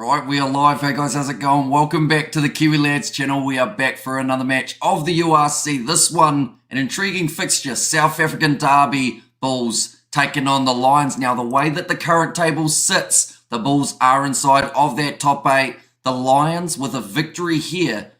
Right, we are live. Hey guys, how's it going? Welcome back to the Kiwi Lads channel. We are back for another match of the URC. This one, an intriguing fixture. South African derby, Bulls taking on the Lions. Now, the way that the current table sits, the Bulls are inside of that top 8. The Lions, with a victory here,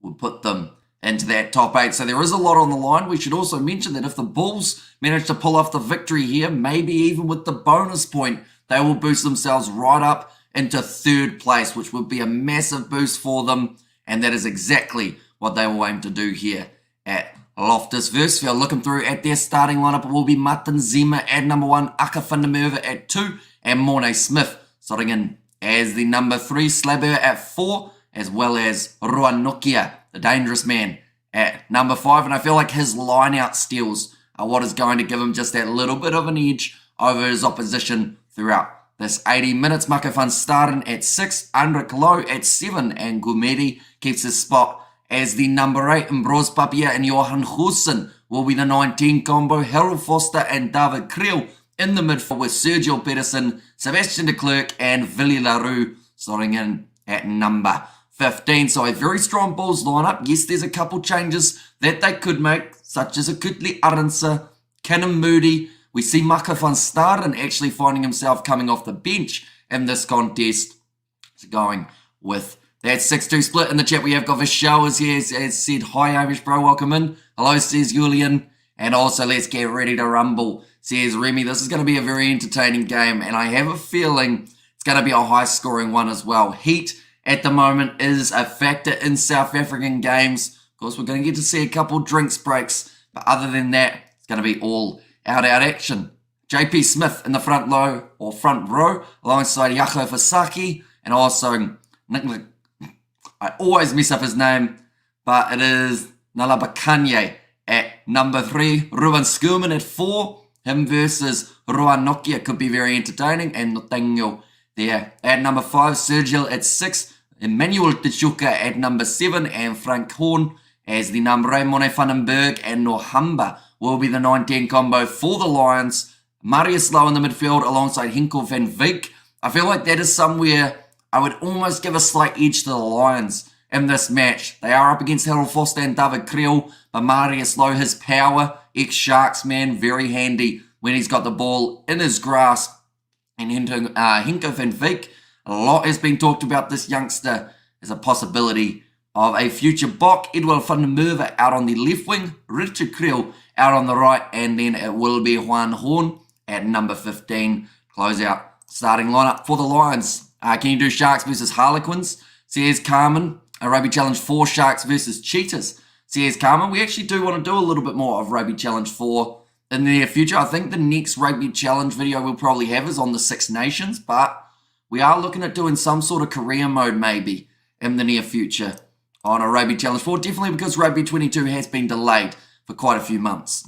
would put them into that top 8. So there is a lot on the line. We should also mention that if the Bulls manage to pull off the victory here, maybe even with the bonus point, they will boost themselves right up into third place, which would be a massive boost for them. And that is exactly what they will aim to do here at Loftus. Versfeld looking through at their starting lineup. It will be Martin Zima at number 1, Aka van der Merwe at 2, and Morne Smith starting in as the number 3, Slabber at 4, as well as Ruan Nokia, the dangerous man, at number 5. And I feel like his line-out steals are what is going to give him just that little bit of an edge over his opposition throughout this 80 minutes. Mako van Staden at 6, Andrik Low at 7, and Gumedi keeps his spot as the number 8. And Broz Papia and Johan Goosen will be the 19 combo. Harold Foster and David Kriel in the midfield with Sergio Pedersen, Sebastian de Klerk, and Willy Larue starting in at number 15. So a very strong Bulls lineup. Yes, there's a couple changes that they could make, such as a Kutli Arendse, Cannon Moody. We see Mako van Staden actually finding himself coming off the bench in this contest. So going with that 6-2 split. In the chat, we have got Versfeld here, as said, hi Irish bro, welcome in. Hello, says Julian. And also, let's get ready to rumble, says Remy. This is going to be a very entertaining game, and I have a feeling it's going to be a high-scoring one as well. Heat at the moment is a factor in South African games. Of course, we're going to get to see a couple drinks breaks, but other than that, it's going to be all out action. JP Smith in the front row, alongside Yako Fasaki, and also, I always mess up his name, but it is Nalabakanye at number 3, Ruben Skurman at 4, him versus Ruan Nokia could be very entertaining, and Notengo there at number 5, Sergio at 6, Emmanuel Tichuka at number 7, and Frank Horn as the number 8, Mone van den Berg and Nohamba will be the 19 combo for the Lions. Marius Low in the midfield alongside Henkel van Veek. I feel like that is somewhere I would almost give a slight edge to the Lions in this match. They are up against Harold Foster and David Kriel, but Marius Low, his power, ex-Sharks man, very handy when he's got the ball in his grasp. And Henkel van Veek, a lot has been talked about this youngster as a possibility of a future Bok. Edward van der Merwe out on the left wing, Richard Kriel out on the right, and then it will be Juan Horn at number 15. Close out starting lineup for the Lions. Can you do Sharks versus Harlequins? Says Carmen. A Rugby Challenge 4 Sharks versus Cheetahs. Says Carmen. We actually do want to do a little bit more of Rugby Challenge 4 in the near future. I think the next Rugby Challenge video we'll probably have is on the Six Nations, but we are looking at doing some sort of career mode maybe in the near future on a Rugby Challenge 4. Definitely because Rugby 22 has been delayed for quite a few months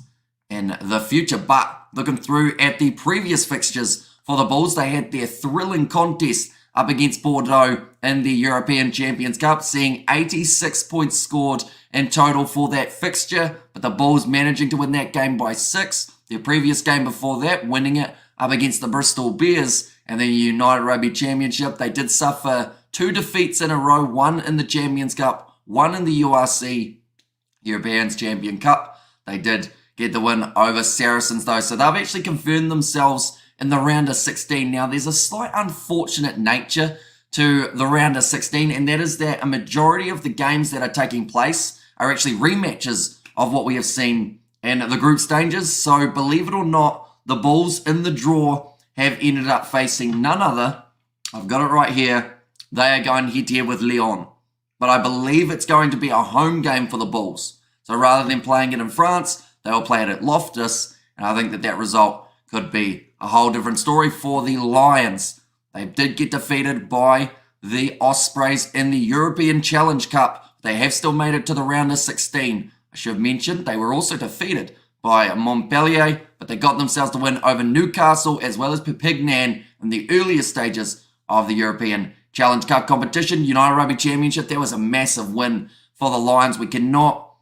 in the future. But looking through at the previous fixtures for the Bulls, they had their thrilling contest up against Bordeaux in the European Champions Cup, seeing 86 points scored in total for that fixture, but the Bulls managing to win that game by 6. Their previous game before that, winning it up against the Bristol Bears and the United Rugby Championship. They did suffer 2 defeats in a row, one in the Champions Cup, one in the URC Europeans Champion Cup. They did get the win over Saracens though, so they've actually confirmed themselves in the round of 16. Now, there's a slight unfortunate nature to the round of 16, and that is that a majority of the games that are taking place are actually rematches of what we have seen in the group stages. So, believe it or not, the Bulls in the draw have ended up facing none other. I've got it right here. They are going head-to-head with Lyon. But I believe it's going to be a home game for the Bulls. So rather than playing it in France, they will play it at Loftus. And I think that that result could be a whole different story for the Lions. They did get defeated by the Ospreys in the European Challenge Cup. They have still made it to the round of 16. I should have mentioned they were also defeated by Montpellier, but they got themselves to win over Newcastle as well as Perpignan in the earlier stages of the European Challenge Cup competition. United Rugby Championship, that was a massive win for the Lions. We cannot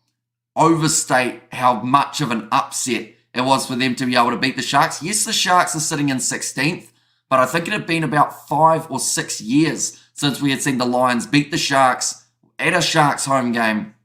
overstate how much of an upset it was for them to be able to beat the Sharks. Yes, the Sharks are sitting in 16th, but I think it had been about 5 or 6 years since we had seen the Lions beat the Sharks at a Sharks home game.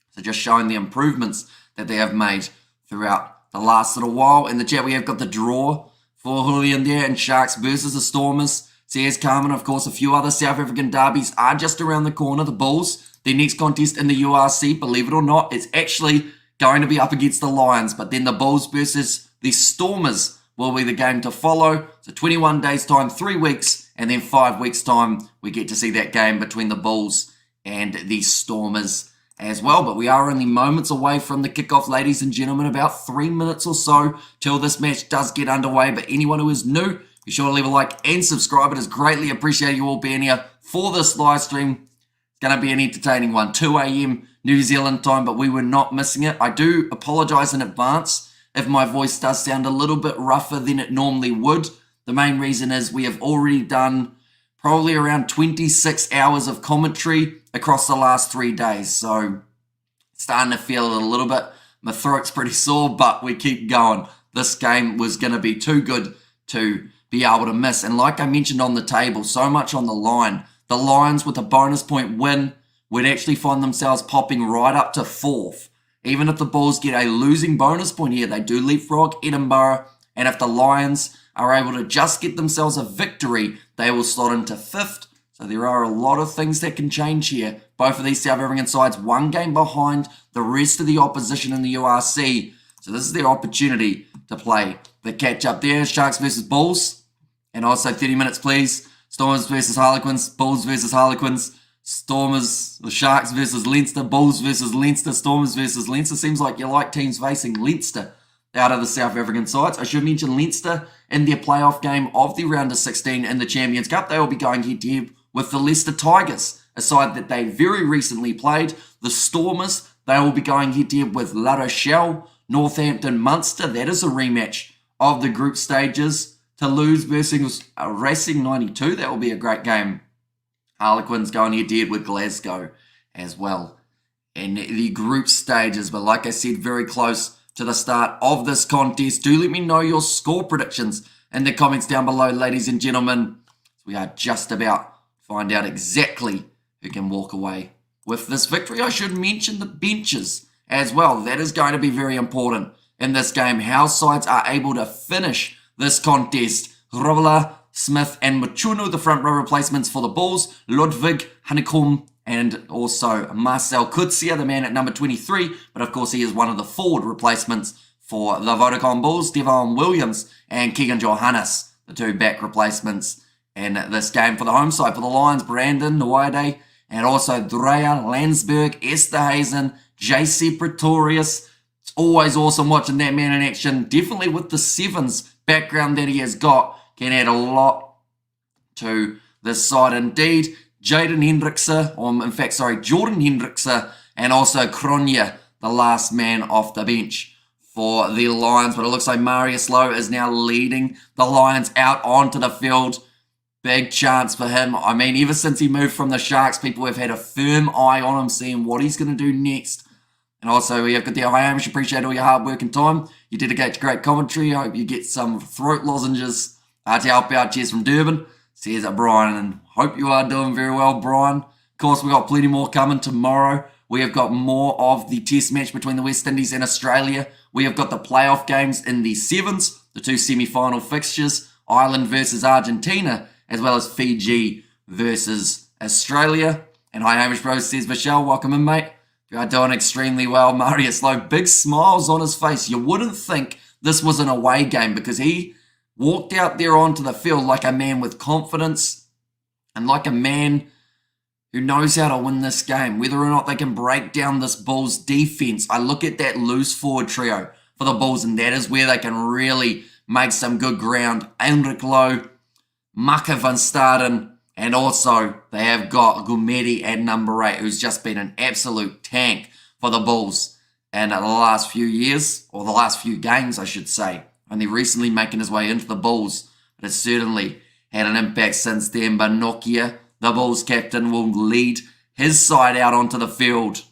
So just showing the improvements that they have made throughout the last little while. In the chat, we have got the draw for Julian there and Sharks versus the Stormers. CS Carmen, of course, a few other South African derbies are just around the corner. The Bulls, their next contest in the URC, believe it or not, it's actually going to be up against the Lions. But then the Bulls versus the Stormers will be the game to follow. So 21 days time, 3 weeks, and then 5 weeks time, we get to see that game between the Bulls and the Stormers as well. But we are only moments away from the kickoff, ladies and gentlemen, about 3 minutes or so till this match does get underway. But anyone who is new, be sure to leave a like and subscribe. It is greatly appreciated you all being here for this live stream. It's going to be an entertaining one. 2 a.m. New Zealand time, but we were not missing it. I do apologise in advance if my voice does sound a little bit rougher than it normally would. The main reason is we have already done probably around 26 hours of commentary across the last 3 days. So starting to feel it a little bit. My throat's pretty sore, but we keep going. This game was going to be too good to be able to miss. And like I mentioned on the table, so much on the line. The Lions with a bonus point win would actually find themselves popping right up to 4th. Even if the Bulls get a losing bonus point here, they do leapfrog Edinburgh. And if the Lions are able to just get themselves a victory, they will slot into 5th. So there are a lot of things that can change here. Both of these South African sides, one game behind the rest of the opposition in the URC. So this is their opportunity to play the catch up there. Sharks versus Bulls. And also 30 minutes, please. Stormers versus Harlequins. Bulls versus Harlequins. Stormers, the Sharks versus Leinster. Bulls versus Leinster. Stormers versus Leinster. Seems like you like teams facing Leinster out of the South African sides. I should mention Leinster in their playoff game of the round of 16 in the Champions Cup. They will be going head-to-head with the Leicester Tigers, a side that they very recently played. The Stormers, they will be going head-to-head with La Rochelle, Northampton, Munster. That is a rematch of the group stages. Toulouse versus Racing 92. That will be a great game. Harlequins going head-to-head with Glasgow as well in the group stages. But like I said, very close to the start of this contest. Do let me know your score predictions in the comments down below, ladies and gentlemen. We are just about to find out exactly who can walk away with this victory. I should mention the benches as well. That is going to be very important in this game. How sides are able to finish this contest. Rovela, Smith and Machuno, the front row replacements for the Bulls. Ludwig, Honeycomb and also Marcel Kutsia, the man at number 23. But of course he is one of the forward replacements for the VODACOM Bulls. Devon Williams and Keegan Johannes, the 2 back replacements in this game for the home side. For the Lions, Brandon Nwade and also Drea Landsberg, Esterhazen, JC Pretorius. It's always awesome watching that man in action. Definitely with the 7s background that he has got, can add a lot to this side indeed. Jordan Hendrickse, and also Cronje, the last man off the bench for the Lions. But it looks like Marius Lowe is now leading the Lions out onto the field. Big chance for him. I mean, ever since he moved from the Sharks, people have had a firm eye on him, seeing what he's going to do next. And also, we have got the Hamish. Appreciate all your hard work and time. You dedicate to great commentary. I hope you get some throat lozenges to help out. Cheers from Durban. Says Brian, and hope you are doing very well, Brian. Of course, we've got plenty more coming tomorrow. We have got more of the test match between the West Indies and Australia. We have got the playoff games in the 7s, the 2 semi-final fixtures, Ireland versus Argentina, as well as Fiji versus Australia. And hi, Hamish Bro, says Michelle. Welcome in, mate. You are doing extremely well. Marius Lowe, big smiles on his face. You wouldn't think this was an away game because he walked out there onto the field like a man with confidence and like a man who knows how to win this game. Whether or not they can break down this Bulls defense, I look at that loose forward trio for the Bulls, and that is where they can really make some good ground. Enric Lowe, Maka van Staden, and also they have got Gumedi at number 8, who's just been an absolute tank for the Bulls in the last few years, or the last few games, I should say. Only recently making his way into the Bulls, but it's certainly had an impact since then. But Nokia, the Bulls captain, will lead his side out onto the field.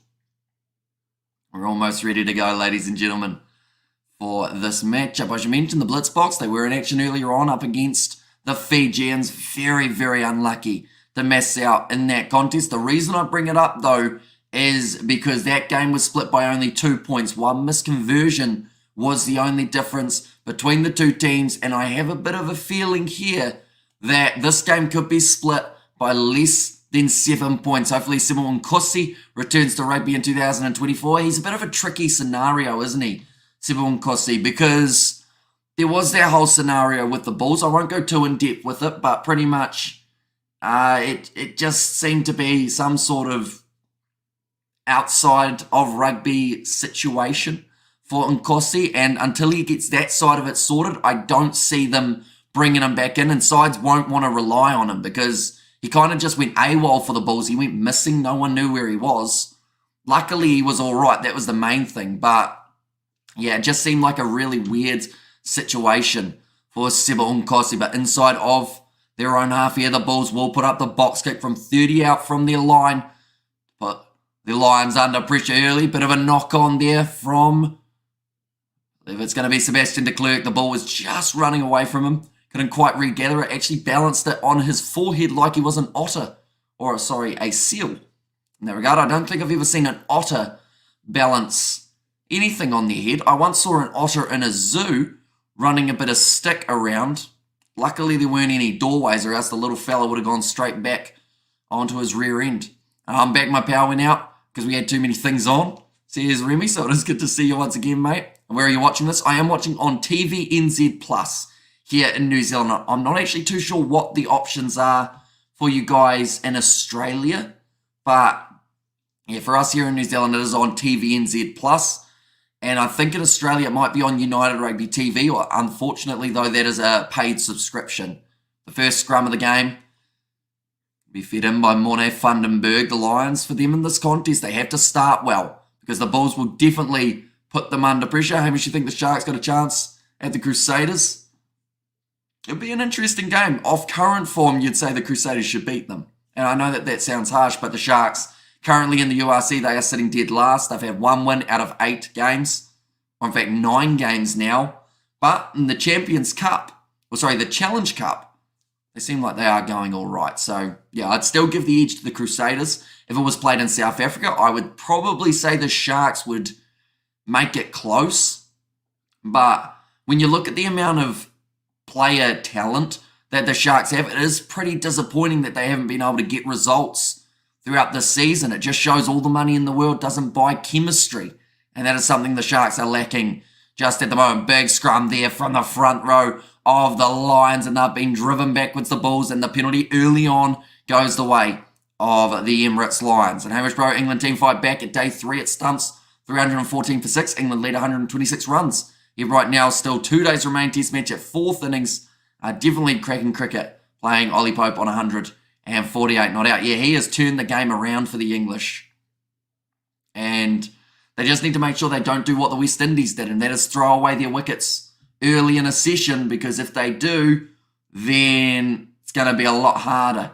We're almost ready to go, ladies and gentlemen, for this matchup. I should mention the Blitzbox. They were in action earlier on up against the Fijians very, very unlucky to miss out in that contest. The reason I bring it up, though, is because that game was split by only 2 points. One misconversion was the only difference between the two teams, and I have a bit of a feeling here that this game could be split by less than 7 points. Hopefully, Sebo Nkosi returns to rugby in 2024. He's a bit of a tricky scenario, isn't he, Sebo Nkosi? Because there was that whole scenario with the Bulls. I won't go too in depth with it, but pretty much it just seemed to be some sort of outside of rugby situation for Nkosi, and until he gets that side of it sorted, I don't see them bringing him back in, and sides won't want to rely on him because he kind of just went AWOL for the Bulls. He went missing. No one knew where he was. Luckily, he was all right. That was the main thing. But, yeah, it just seemed like a really weird situation for Sebo Nkosi. But inside of their own half here, the Bulls will put up the box kick from 30 out from their line. But the Lions under pressure early. Bit of a knock on there from, if it's going to be Sebastian de Klerk. The ball was just running away from him. Couldn't quite regather it. Actually balanced it on his forehead like he was an otter. Or, sorry, a seal. In that regard, I don't think I've ever seen an otter balance anything on their head. I once saw an otter in a zoo running a bit of stick around. Luckily, there weren't any doorways, or else the little fella would have gone straight back onto his rear end. I'm back. My power went out because we had too many things on. So here's Remy. So it is good to see you once again, mate. And where are you watching this? I am watching on TVNZ Plus. Here in New Zealand. I'm not actually too sure what the options are for you guys in Australia, but yeah, for us here in New Zealand, it is on TVNZ Plus, and I think in Australia it might be on United Rugby TV, or unfortunately though, that is a paid subscription. The first scrum of the game will be fed in by Morne Vandenberg, the Lions. For them in this contest, they have to start well, because the Bulls will definitely put them under pressure. Hamish, you think the Sharks got a chance at the Crusaders? It'll be an interesting game. Off current form, you'd say the Crusaders should beat them. And I know that that sounds harsh, but the Sharks, currently in the URC, they are sitting dead last. They've had 1 win out of 8 games. Or in fact, 9 games now. But in the Champions Cup, the Challenge Cup, they seem like they are going all right. So, yeah, I'd still give the edge to the Crusaders. If it was played in South Africa, I would probably say the Sharks would make it close. But when you look at the amount of player talent that the Sharks have, it is pretty disappointing that they haven't been able to get results throughout this season. It just shows all the money in the world doesn't buy chemistry, and that is something the Sharks are lacking just at the moment. Big scrum there from the front row of the Lions, and they've been driven backwards, the Bulls, and the penalty early on goes the way of the Emirates Lions. And Hamish Bro, England team fight back at day 3 at Stumps, 314 for 6. England lead 126 runs. Here right now, still 2 days remain. Test match at 4th innings. Definitely cracking cricket, playing Ollie Pope on 148 not out. Yeah, he has turned the game around for the English. And they just need to make sure they don't do what the West Indies did, and that is throw away their wickets early in a session, because if they do, then it's going to be a lot harder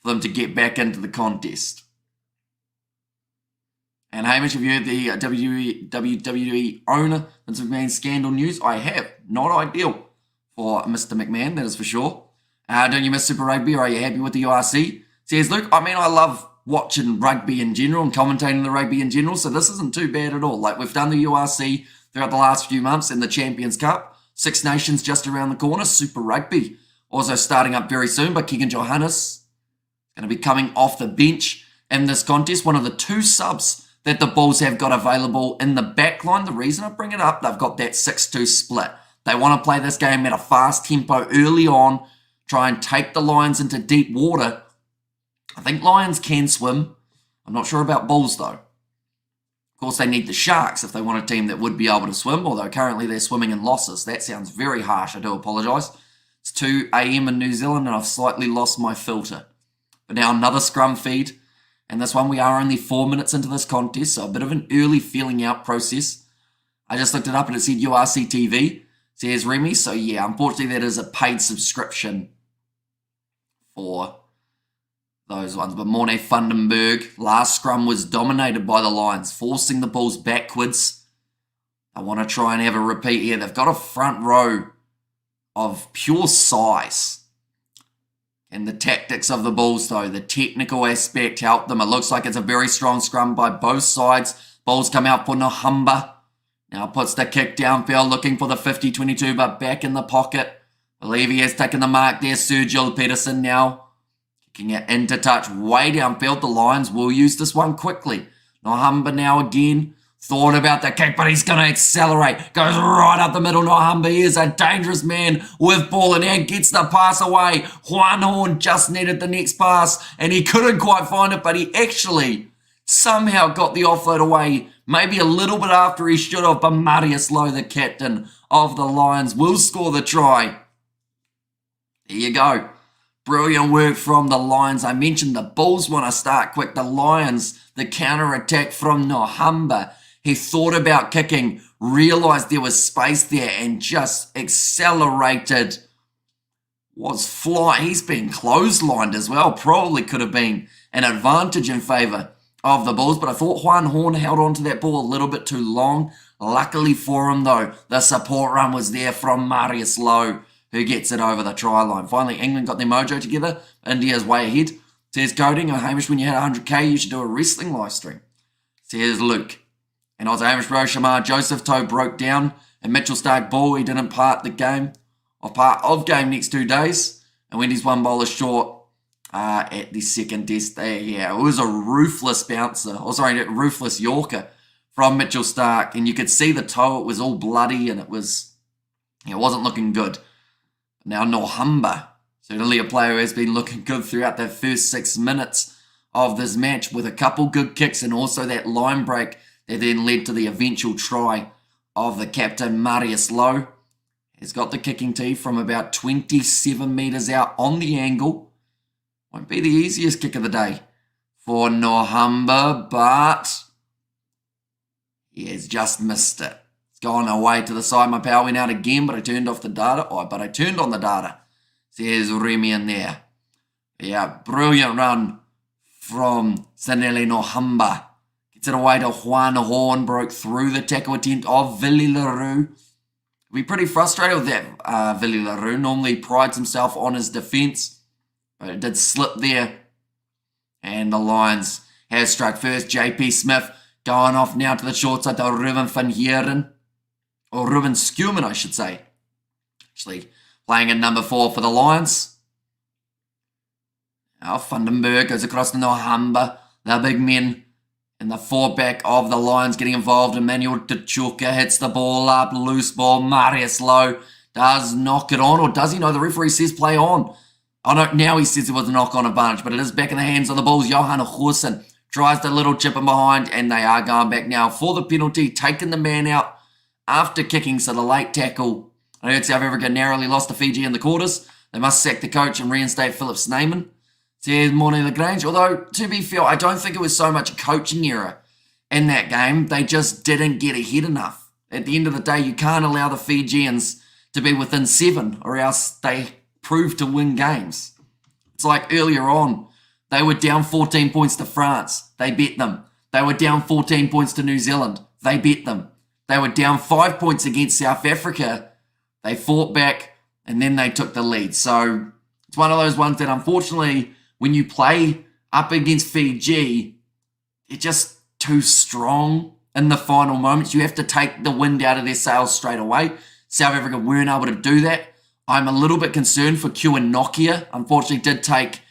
for them to get back into the contest. And Hamish, have you heard the WWE owner, Vince McMahon scandal news? I have. Not ideal for Mr. McMahon, that is for sure. Don't you miss Super Rugby, or are you happy with the URC? Says Luke, I mean, I love watching rugby in general and commentating the rugby in general, so this isn't too bad at all. Like, we've done the URC throughout the last few months in the Champions Cup. 6 Nations just around the corner. Super Rugby also starting up very soon, but Keegan Johannes going to be coming off the bench in this contest. One of the 2 subs that the Bulls have got available in the back line. The reason I bring it up, they've got that 6-2 split. They want to play this game at a fast tempo early on, try and take the Lions into deep water. I think Lions can swim. I'm not sure about Bulls, though. Of course, they need the Sharks if they want a team that would be able to swim, although currently they're swimming in losses. That sounds very harsh. I do apologise. It's 2 a.m. in New Zealand, and I've slightly lost my filter. But now another scrum feed. And this one, we are only 4 minutes into this contest, so a bit of an early feeling out process. I just looked it up and it said URC TV. Says Remy. So yeah, unfortunately that is a paid subscription for those ones. But Morne Vandenberg, last scrum was dominated by the Lions, forcing the Bulls backwards. I want to try and have a repeat here. They've got a front row of pure size. And the tactics of the Bulls, though, the technical aspect helped them. It looks like it's a very strong scrum by both sides. Bulls come out for Nohamba. Now puts the kick downfield, looking for the 50-22, but back in the pocket. Believe he has taken the mark there. Sergio Peterson now kicking it into touch, way downfield. The Lions will use this one quickly. Nohamba now again. Thought about the kick, but he's going to accelerate. Goes right up the middle. Nohamba is a dangerous man with ball in hand. Gets the pass away. Juan Horn just needed the next pass, and he couldn't quite find it, but he actually somehow got the offload away. Maybe a little bit after he should have, but Marius Lowe, the captain of the Lions, will score the try. There you go. Brilliant work from the Lions. I mentioned the Bulls want to start quick. The Lions, the counter-attack from Nohamba. He thought about kicking, realised there was space there, and just accelerated. Was flying. He's been clotheslined as well. Probably could have been an advantage in favour of the Bulls, but I thought Juan Horn held on to that ball a little bit too long. Luckily for him, though, the support run was there from Marius Lowe, who gets it over the try line. Finally, England got their mojo together. India's way ahead. Says Coding, oh, Hamish, when you had 100k, you should do a wrestling live stream. Says Luke. And also Hamish Bro, Shamar Joseph toe broke down, and Mitchell Stark ball, he didn't part the game, or part of game next 2 days, and Wendy's one bowler short at the second test there. Yeah, it was a ruthless bouncer, ruthless Yorker from Mitchell Stark, and you could see the toe, it was all bloody, and it wasn't looking good. Now Nohamba, certainly a player who has been looking good throughout the first 6 minutes of this match, with a couple good kicks and also that line break that then led to the eventual try of the captain, Marius Lowe. He's got the kicking tee from about 27 metres out on the angle. Won't be the easiest kick of the day for Nohamba, but he has just missed it. It's gone away to the side. My power went out again, but I turned off the data. But I turned on the data. Says Remy in there. Yeah, brilliant run from Sanele Nohamba. Gets it away to Juan Horn, broke through the tackle attempt of Villy LaRue. Be pretty frustrated with that, Villy LaRue. Normally prides himself on his defence, but it did slip there. And the Lions have struck first. JP Smith going off now to the short side to Ruben van Heeren. Or Ruben Skuman, I should say. Actually, playing at number 4 for the Lions. Now Vandenberg goes across to Nohamba. The big men. And the 4-back of the Lions getting involved. Emmanuel Tachuka hits the ball up. Loose ball. Marius Lowe does knock it on. Or does he? No, the referee says play on. Oh no, now he says it was a knock-on advantage. But it is back in the hands of the Bulls. Johan Goosen tries to little chip him behind. And they are going back now for the penalty. Taking the man out after kicking. So the late tackle. I heard South Africa narrowly lost to Fiji in the quarters. They must sack the coach and reinstate Philip Snyman. Says Morning Lagrange. Although, to be fair, I don't think it was so much a coaching error in that game. They just didn't get ahead enough. At the end of the day, you can't allow the Fijians to be within 7 or else they prove to win games. It's like earlier on, they were down 14 points to France. They bet them. They were down 14 points to New Zealand. They bet them. They were down 5 points against South Africa. They fought back and then they took the lead. So it's one of those ones that unfortunately, when you play up against Fiji, they're just too strong in the final moments. You have to take the wind out of their sails straight away. South Africa weren't able to do that. I'm a little bit concerned for Kieran Nokia. Unfortunately, did take,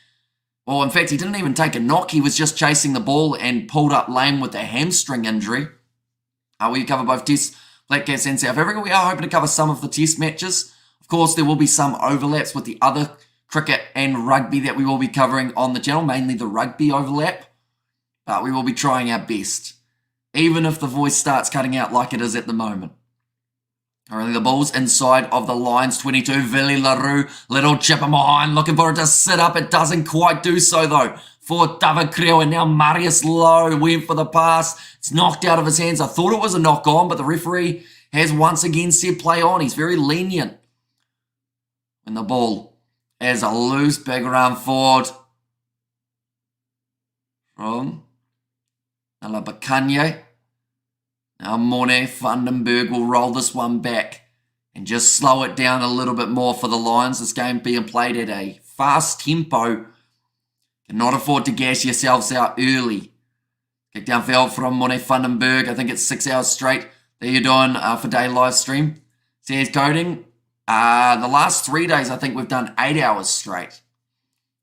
well, in fact, he didn't even take a knock. He was just chasing the ball and pulled up lame with a hamstring injury. We cover both Tests, Black Cats and South Africa. We are hoping to cover some of the Test matches. Of course, there will be some overlaps with the other cricket and rugby that we will be covering on the channel, mainly the rugby overlap. But we will be trying our best, even if the voice starts cutting out like it is at the moment. Currently the Bulls inside of the Lions 22. Villy LaRue, little chip in behind, looking for it to sit up. It doesn't quite do so though for David Creel, and now Marius Lowe went for the pass. It's knocked out of his hands. I thought it was a knock on, but the referee has once again said play on. He's very lenient when the ball as a loose big run forward from Alabakanye. Now Morne Vandenberg will roll this one back and just slow it down a little bit more for the Lions. This game being played at a fast tempo. Cannot afford to gas yourselves out early. Kick downfield from Mone Vandenberg. I think it's 6 hours straight that you're doing for day live stream. Says coding. The last 3 days, I think we've done 8 hours straight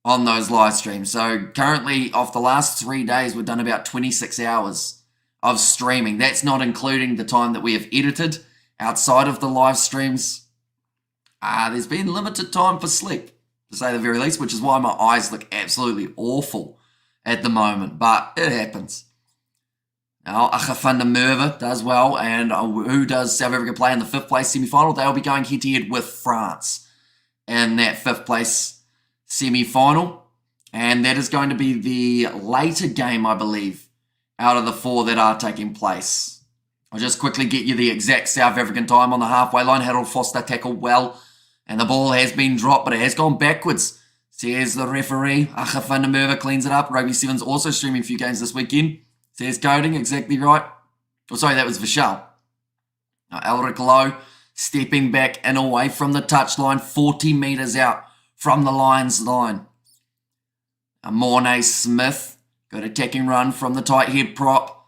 on those live streams. So currently, off the last 3 days, we've done about 26 hours of streaming. That's not including the time that we have edited outside of the live streams. There's been limited time for sleep, to say the very least, which is why my eyes look absolutely awful at the moment. But it happens. Now, Acha van der Merwe does well, and who does South Africa play in the 5th place semi-final? They'll be going head-to-head with France in that 5th place semi-final, and that is going to be the later game, I believe, out of the 4 that are taking place. I'll just quickly get you the exact South African time on the halfway line. Harold Foster tackled well, and the ball has been dropped, but it has gone backwards, says the referee. Acha van der Merwe cleans it up. Rugby 7's also streaming a few games this weekend. Says coding, exactly right. Oh, sorry, that was Versfeld. Now, Elric Lowe stepping back and away from the touchline, 40 metres out from the Lions line. Now, Mornay Smith, good attacking run from the tight head prop.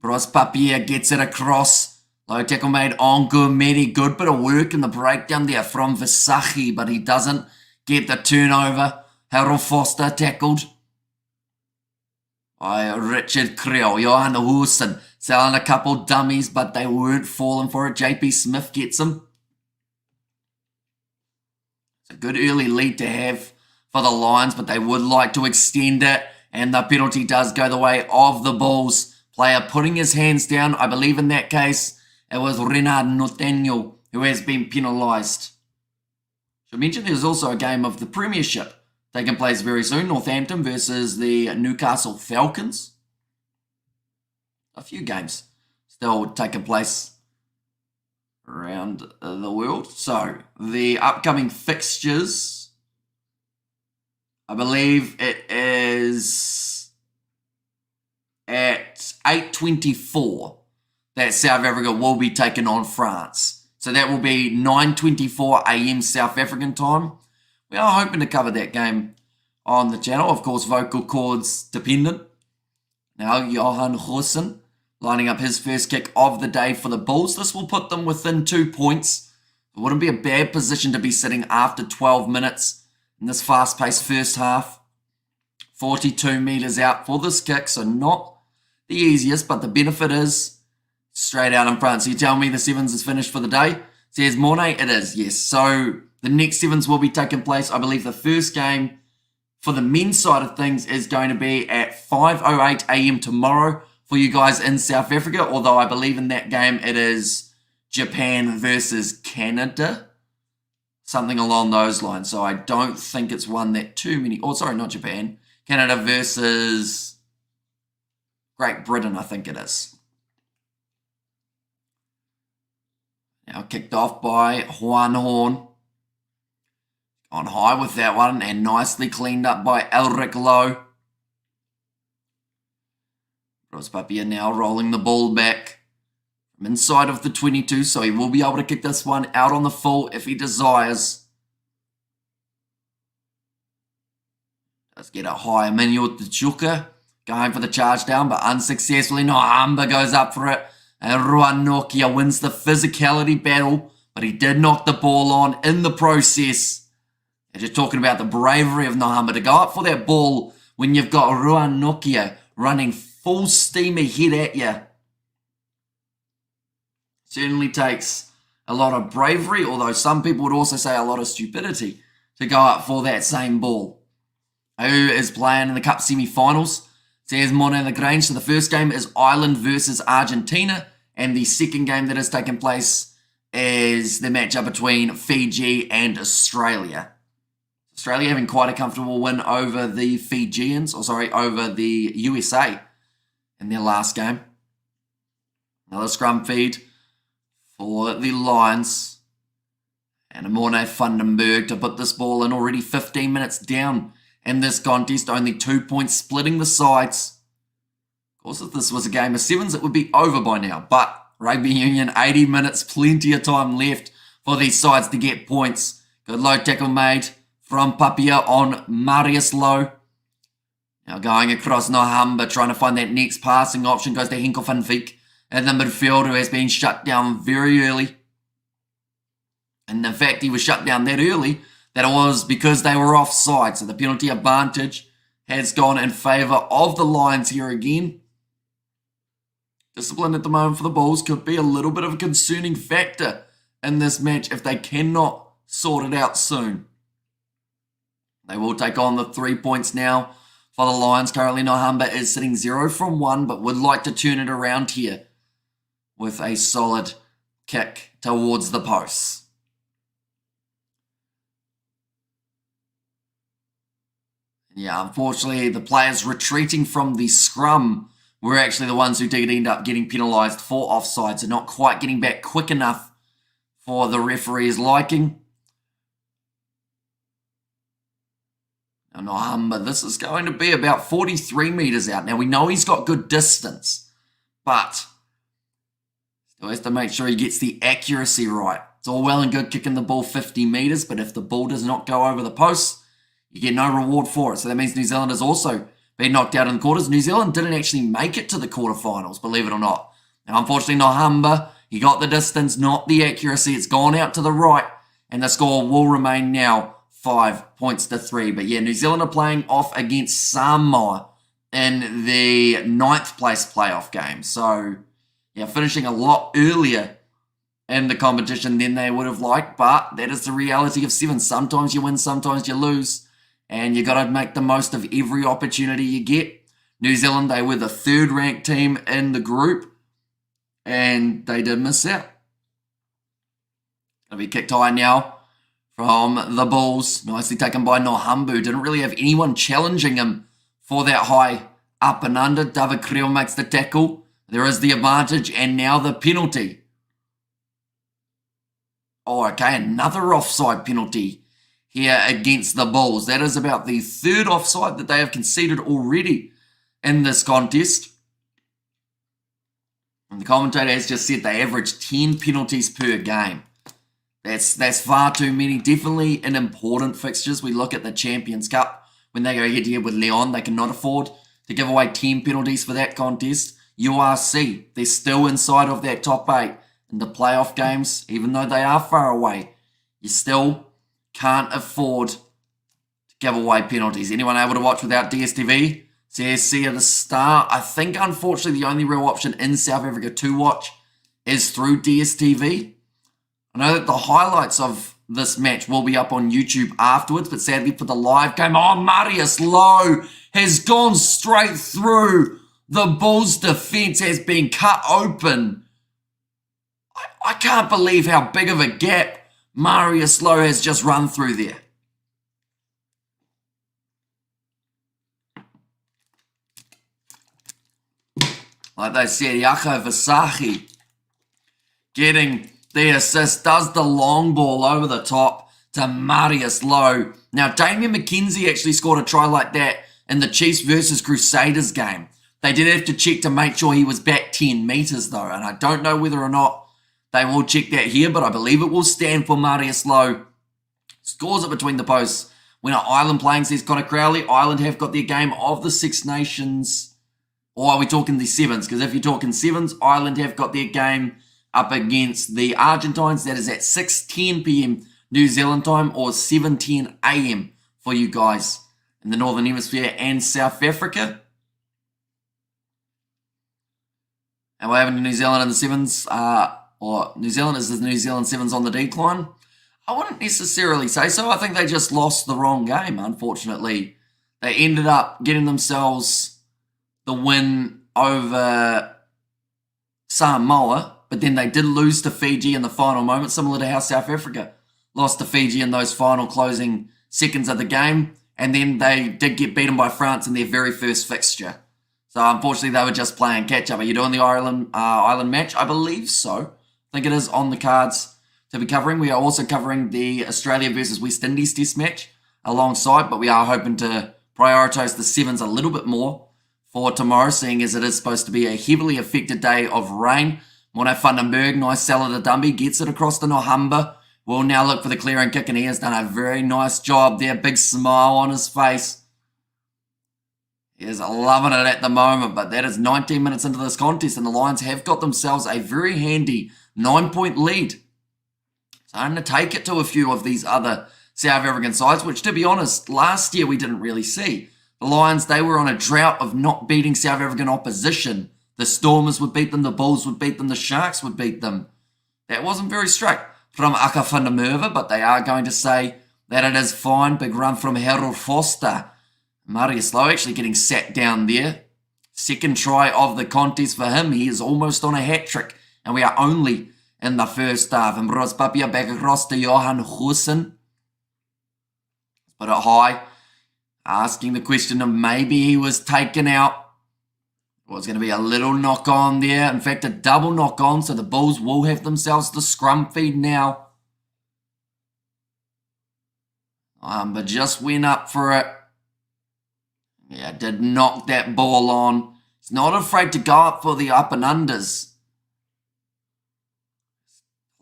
Bros Papier gets it across. Low tackle made on Gourmeti. Good bit of work in the breakdown there from Visachi, but he doesn't get the turnover. Harold Foster tackled by Richard Creel. Johan Hoosen selling a couple dummies, but they weren't falling for it. JP Smith gets him. It's a good early lead to have for the Lions, but they would like to extend it, and the penalty does go the way of the Bulls. Player putting his hands down. I believe in that case, it was Renard Notenyo who has been penalised. Should mention there's also a game of the Premiership taking place very soon. Northampton versus the Newcastle Falcons. A few games still taking place around the world. So, the upcoming fixtures, I believe it is at 8:24 that South Africa will be taking on France. So that will be 9:24 a.m. South African time. We are hoping to cover that game on the channel. Of course, vocal cords dependent. Now, Johan Hoosen lining up his first kick of the day for the Bulls. This will put them within 2 points. It wouldn't be a bad position to be sitting after 12 minutes in this fast-paced first half. 42 metres out for this kick, so not the easiest, but the benefit is straight out in front. So you tell me the sevens is finished for the day? Says Mornay, it is, yes. So the next sevens will be taking place. I believe the first game for the men's side of things is going to be at 5:08 a.m. tomorrow for you guys in South Africa, although I believe in that game it is Japan versus Canada, something along those lines. So I don't think it's one that too many, oh sorry, not Japan, Canada versus Great Britain, I think it is. Now kicked off by Juan Horn. On high with that one and nicely cleaned up by Elric Lowe. Bros Papier now rolling the ball back from inside of the 22, so he will be able to kick this one out on the full if he desires. Does get a high Minyo Tjuka going for the charge down, but unsuccessfully. Nohamba goes up for it, and Ruan Nokia wins the physicality battle, but he did knock the ball on in the process. And just talking about the bravery of Nohamba to go up for that ball when you've got Ruan Nokia running full steam ahead at you. Certainly takes a lot of bravery, although some people would also say a lot of stupidity to go up for that same ball. Who is playing in the Cup semi-finals? Says Mona Lagrange. So the first game is Ireland versus Argentina, and the second game that has taken place is the matchup between Fiji and Australia. Australia having quite a comfortable win over the Fijians, over the USA in their last game. Another scrum feed for the Lions. And Amorne Vandenberg to put this ball in, already 15 minutes down in this contest, only 2 points splitting the sides. Of course, if this was a game of sevens, it would be over by now. But Rugby Union, 80 minutes, plenty of time left for these sides to get points. Good low tackle made from Papia on Marius Lowe. Now going across Nohamba, trying to find that next passing option, goes to Henkel van Viek in the midfield, who has been shut down very early. And in fact, he was shut down that early that it was because they were offside. So the penalty advantage has gone in favour of the Lions here again. Discipline at the moment for the Bulls could be a little bit of a concerning factor in this match if they cannot sort it out soon. They will take on the 3 points now for the Lions. Currently, Nohamba is sitting 0 from 1, but would like to turn it around here with a solid kick towards the posts. Yeah, unfortunately, the players retreating from the scrum were actually the ones who did end up getting penalised for offsides and not quite getting back quick enough for the referee's liking. Now, Nohamba, this is going to be about 43 metres out. Now, we know he's got good distance, but still has to make sure he gets the accuracy right. It's all well and good kicking the ball 50 metres, but if the ball does not go over the post, you get no reward for it. So that means New Zealand has also been knocked out in the quarters. New Zealand didn't actually make it to the quarterfinals, believe it or not. Now, unfortunately, Nohamba, he got the distance, not the accuracy. It's gone out to the right, and the score will remain now 5 points to 3. But yeah, New Zealand are playing off against Samoa in the 9th place playoff game. So, yeah, finishing a lot earlier in the competition than they would have liked, but that is the reality of 7. Sometimes you win, sometimes you lose. And you got to make the most of every opportunity you get. New Zealand, they were the 3rd ranked team in the group. And they did miss out. Going to be kicked high now from the Bulls. Nicely taken by Nohamba, who didn't really have anyone challenging him for that high up and under. David Creel makes the tackle. There is the advantage and now the penalty. Oh, okay, another offside penalty here against the Bulls. That is about the 3rd offside that they have conceded already in this contest. And the commentator has just said they average 10 penalties per game. That's far too many. Definitely in important fixtures. We look at the Champions Cup. When they go head-to-head with Leon, they cannot afford to give away 10 penalties for that contest. URC, they're still inside of that top 8. In the playoff games, even though they are far away, you still can't afford to give away penalties. Anyone able to watch without DSTV? CSC at the start. I think, unfortunately, the only real option in South Africa to watch is through DSTV. I know that the highlights of this match will be up on YouTube afterwards, but sadly for the live game, Marius Lowe has gone straight through. The Bulls' defence has been cut open. I can't believe how big of a gap Marius Lowe has just run through there. Like they said, Jaco Versace getting the assist, does the long ball over the top to Marius Lowe. Now, Damian McKenzie actually scored a try like that in the Chiefs versus Crusaders game. They did have to check to make sure he was back 10 metres though, and I don't know whether or not they will check that here, but I believe it will stand for Marius Lowe. Scores it between the posts. When are Ireland playing, says Connor Crowley. Ireland have got their game of the Six Nations. Or are we talking the Sevens? Because if you're talking Sevens, Ireland have got their game up against the Argentines. That is at 6:10 p.m. New Zealand time or 7:10 a.m. for you guys in the Northern Hemisphere and South Africa. And we're having New Zealand in the Sevens. Or New Zealand, is the New Zealand Sevens on the decline? I wouldn't necessarily say so. I think they just lost the wrong game, unfortunately. They ended up getting themselves the win over Samoa, but then they did lose to Fiji in the final moment, similar to how South Africa lost to Fiji in those final closing seconds of the game, and then they did get beaten by France in their very first fixture. So unfortunately, they were just playing catch-up. Are you doing the Ireland match? I believe so. I think it is on the cards to be covering. We are also covering the Australia versus West Indies test match alongside, but we are hoping to prioritise the Sevens a little bit more for tomorrow, seeing as it is supposed to be a heavily affected day of rain. Mono Vandenberg, nice salad of Dumby, gets it across to Nohamba, will now look for the clear and kick, and he has done a very nice job there. Big smile on his face. He is loving it at the moment, but that is 19 minutes into this contest, and the Lions have got themselves a very handy 9-point lead. So I'm going to take it to a few of these other South African sides, which, to be honest, last year we didn't really see. The Lions, they were on a drought of not beating South African opposition. The Stormers would beat them, the Bulls would beat them, the Sharks would beat them. That wasn't very straight from Aka van der Merwe, but they are going to say that it is fine. Big run from Harold Foster. Marius Lowe actually getting sat down there. Second try of the contest for him. He is almost on a hat-trick, and we are only in the first half. And Emirates Papia back across to Johan Goosen. Put it high. Asking the question of maybe he was taken out. Well, it's going to be a little knock-on there. In fact, a double knock-on, so the Bulls will have themselves the scrum feed now. But just went up for it. Yeah, did knock that ball on. He's not afraid to go up for the up and unders.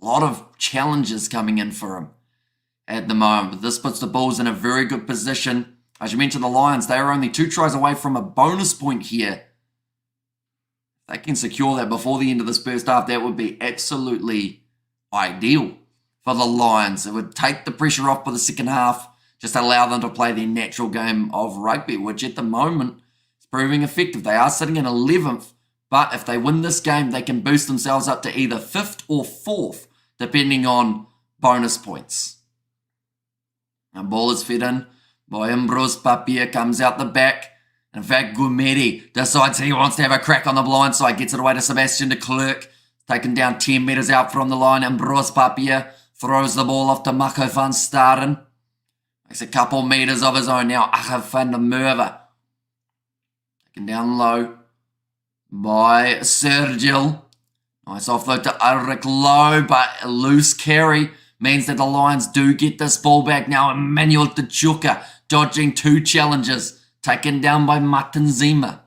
A lot of challenges coming in for him at the moment. But this puts the Bulls in a very good position. As you mentioned, the Lions, they are only 2 tries away from a bonus point here. If they can secure that before the end of this first half, that would be absolutely ideal for the Lions. It would take the pressure off for the second half, just allow them to play their natural game of rugby, which at the moment is proving effective. They are sitting in 11th, but if they win this game, they can boost themselves up to either 5th or 4th, depending on bonus points. Now, ball is fed in by Emirates Papia, comes out the back. In fact, Gumeri decides he wants to have a crack on the blind side, gets it away to Sebastian de Klerk, taken down 10 metres out from the line. Emirates Papia throws the ball off to Mako van Staden. Makes a couple metres of his own now. Aka van der Merwe. Taken down low by Sergil. Nice offload to Ulrich Lowe, but a loose carry means that the Lions do get this ball back now. Emmanuel Tachuka dodging 2 challenges. Taken down by Martin Zima.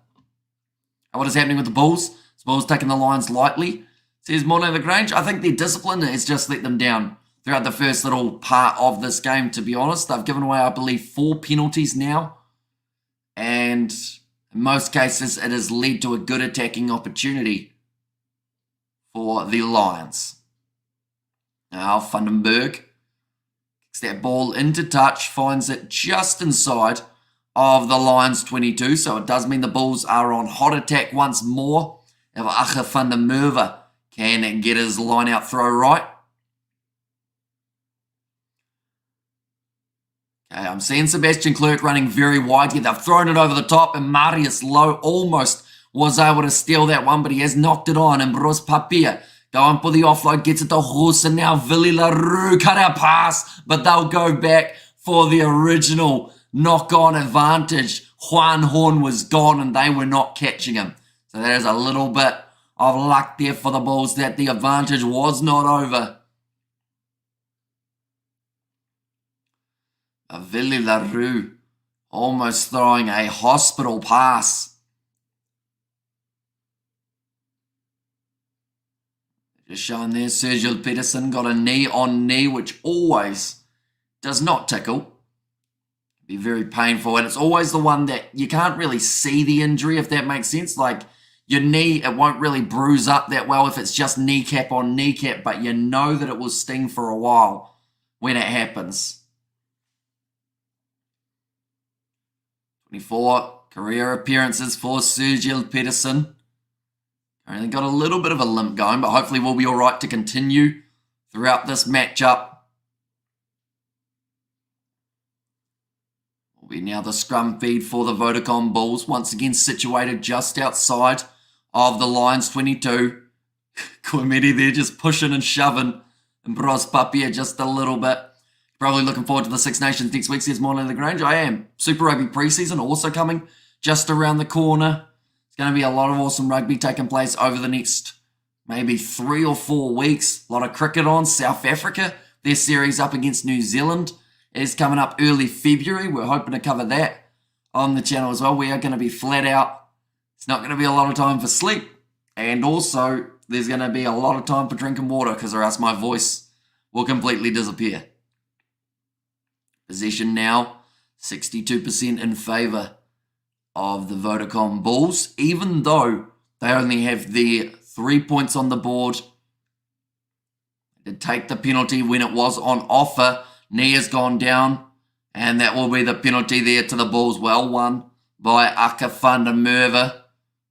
And what is happening with the Bulls? The Bulls taking the Lions lightly. Says Mono Lagrange. I think their discipline has just let them down throughout the first little part of this game, to be honest. They've given away, I believe, 4 penalties now. And in most cases, it has led to a good attacking opportunity for the Lions. Now, Vandenberg kicks that ball into touch, finds it just inside of the Lions 22. So it does mean the Bulls are on hot attack once more. If Aka van der Merwe can get his line out throw right. Okay, I'm seeing Sebastian Klerk running very wide here. They've thrown it over the top, and Marius Lowe almost was able to steal that one, but he has knocked it on. And Emirates Papia going for the offload, gets it to Horse, and now Willie LaRue cut out pass, but they'll go back for the original knock-on advantage. Juan Horn was gone, and they were not catching him. So there's a little bit of luck there for the Bulls that the advantage was not over. Willie LaRue almost throwing a hospital pass. Just showing there, Sergio Peterson got a knee on knee, which always does not tickle. Be very painful, and it's always the one that you can't really see the injury, if that makes sense. Like your knee, it won't really bruise up that well if it's just kneecap on kneecap, but you know that it will sting for a while when it happens. 24 career appearances for Sergio Peterson. Only got a little bit of a limp going, but hopefully we'll be all right to continue throughout this matchup. Will be now the scrum feed for the VODACOM Bulls, once again situated just outside of the Lions 22. Koimedi there just pushing and shoving, and Bros Papia just a little bit. Probably looking forward to the Six Nations next week, says Mono Lagrange. I am. Super Rugby preseason also coming just around the corner. It's going to be a lot of awesome rugby taking place over the next maybe 3 or 4 weeks. A lot of cricket on. South Africa, their series up against New Zealand is coming up early February. We're hoping to cover that on the channel as well. We are going to be flat out. It's not going to be a lot of time for sleep. And also, there's going to be a lot of time for drinking water, because or else my voice will completely disappear. Possession now, 62% in favour of the VODACOM Bulls, even though they only have their 3 points on the board. They did take the penalty when it was on offer. Knee has gone down, and that will be the penalty there to the Bulls. Well won by Aka van der Merwe. I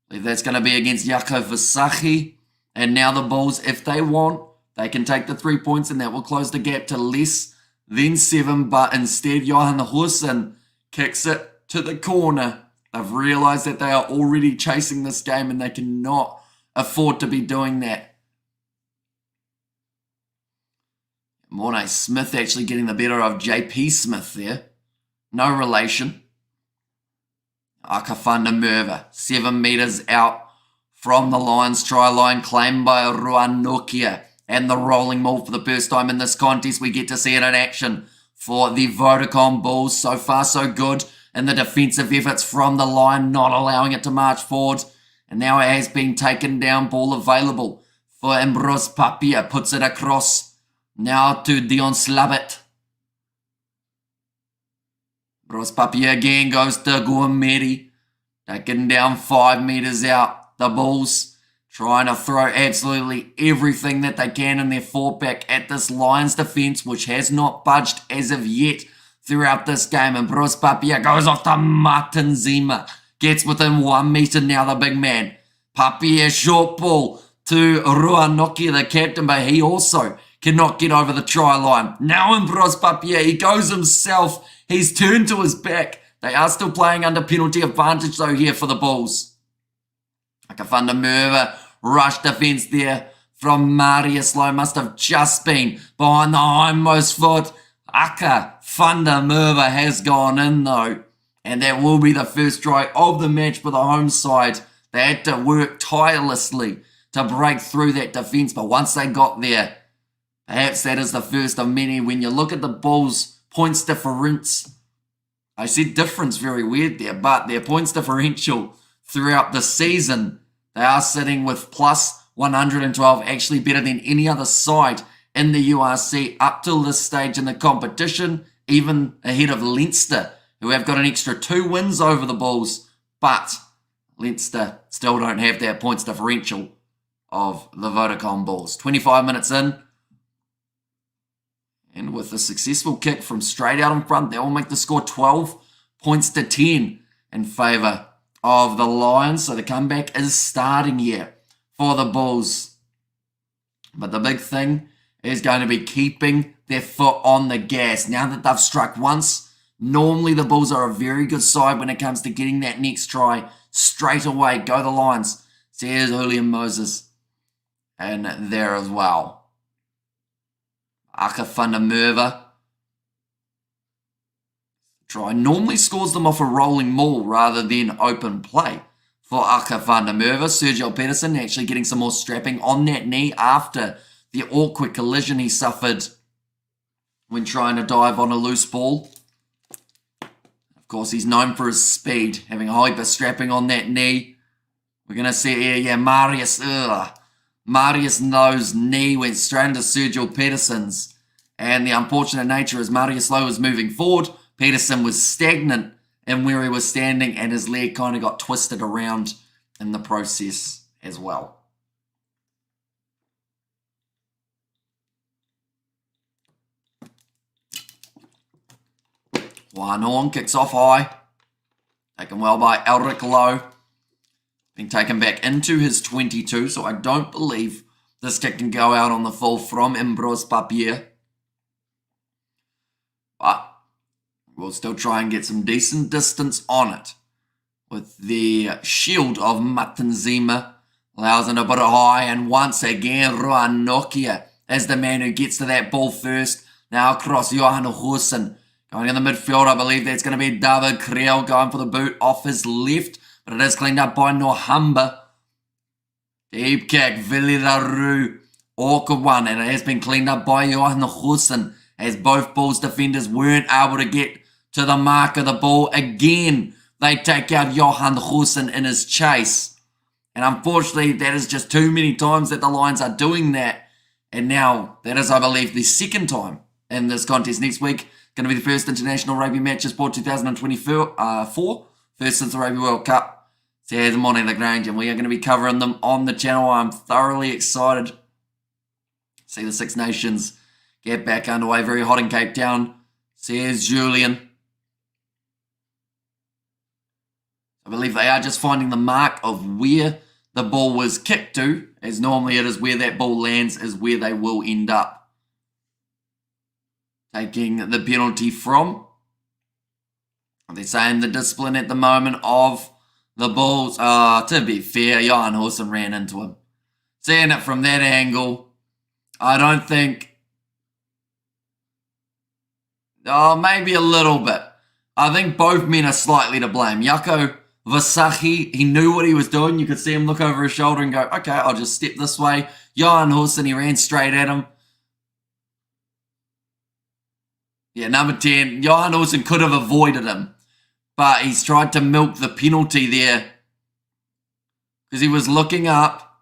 believe that's going to be against Jaco Versace. And now the Bulls, if they want, they can take the 3 points, and that will close the gap to less than 7. But instead, Johan Hussein kicks it to the corner. They've realised that they are already chasing this game, and they cannot afford to be doing that. Mornay Smith actually getting the better of JP Smith there. No relation. Aka van der Merwe, 7 metres out from the Lions try line, claimed by Ruan Nokia. And the rolling maul for the first time in this contest. We get to see it in action for the VODACOM Bulls. So far, so good in the defensive efforts from the line, not allowing it to march forward. And now it has been taken down. Ball available for Ambrose Papier. Puts it across now to Dion Slabbit. Ambrose Papier again goes to Guameri. Taken down 5 metres out. The Bulls trying to throw absolutely everything that they can in their fallback at this Lions defence, which has not budged as of yet throughout this game. And Bruce Papier goes off to Martin Zima. Gets within 1 metre now, the big man. Papier short ball to Ruanoki, the captain, but he also cannot get over the try line. Now in Bruce Papier, he goes himself. He's turned to his back. They are still playing under penalty advantage though here for the Bulls. Aka van der Merwe, rush defence there from Marius Lowe. Must have just been behind the hindmost foot. Aka van der Merwe has gone in though. And that will be the first try of the match for the home side. They had to work tirelessly to break through that defence. But once they got there, perhaps that is the first of many. When you look at the Bulls' points difference, I said difference very weird there, but their points differential throughout the season, they are sitting with plus 112, actually better than any other side in the URC up till this stage in the competition, even ahead of Leinster, who have got an extra 2 wins over the Bulls, but Leinster still don't have that points differential of the VODACOM Bulls. 25 minutes in, and with a successful kick from straight out in front, that will make the score 12 points to 10 in favour of the Lions. So the comeback is starting here for the Bulls. But the big thing is going to be keeping their foot on the gas. Now that they've struck once, normally the Bulls are a very good side when it comes to getting that next try straight away. Go the Lions. So here's Julian Moses and there as well. Aka van der Merwe. Try normally scores them off a rolling maul rather than open play for Aka van der Merwe. Sergio Pedersen actually getting some more strapping on that knee after the awkward collision he suffered when trying to dive on a loose ball. Of course, he's known for his speed, having hyper strapping on that knee. We're going to see here, Marius Lowe's knee went straight into Sergio Pedersen's. And the unfortunate nature is Marius Lowe was moving forward. Pedersen was stagnant in where he was standing, and his leg kind of got twisted around in the process as well. Juan Horn kicks off high. Taken well by Elric Lowe. Being taken back into his 22, so I don't believe this kick can go out on the full from Ambrose Papier. But we'll still try and get some decent distance on it. With the shield of Martin Zima. Allows him to put it high. And once again, Ruan Nokia is the man who gets to that ball first. Now across Johan Hussein. Going in the midfield, I believe that's going to be David Creel going for the boot off his left. But it is cleaned up by Nohamba. Deep kick, Villaroo. Awkward one. And it has been cleaned up by Johan Hussein. As both Bulls defenders weren't able to get to the mark of the ball. Again, they take out Johan Hussein in his chase. And unfortunately, that is just too many times that the Lions are doing that. And now that is, I believe, the second time in this contest. Next week, going to be the first international rugby matches for 2024, first since the Rugby World Cup. So yeah, the morning Lagrange, and we are going to be covering them on the channel. I'm thoroughly excited to see the Six Nations get back underway. Very hot in Cape Town, says Julian. I believe they are just finding the mark of where the ball was kicked to, as normally it is where that ball lands is where they will end up taking the penalty from. They're saying the discipline at the moment of the Bulls. To be fair, Johan Horson ran into him. Seeing it from that angle, I don't think... maybe a little bit. I think both men are slightly to blame. Jaco Versfeld, he knew what he was doing. You could see him look over his shoulder and go, okay, I'll just step this way. Johan Horson, he ran straight at him. Yeah, number 10, Johan Horson could have avoided him, but he's tried to milk the penalty there because he was looking up.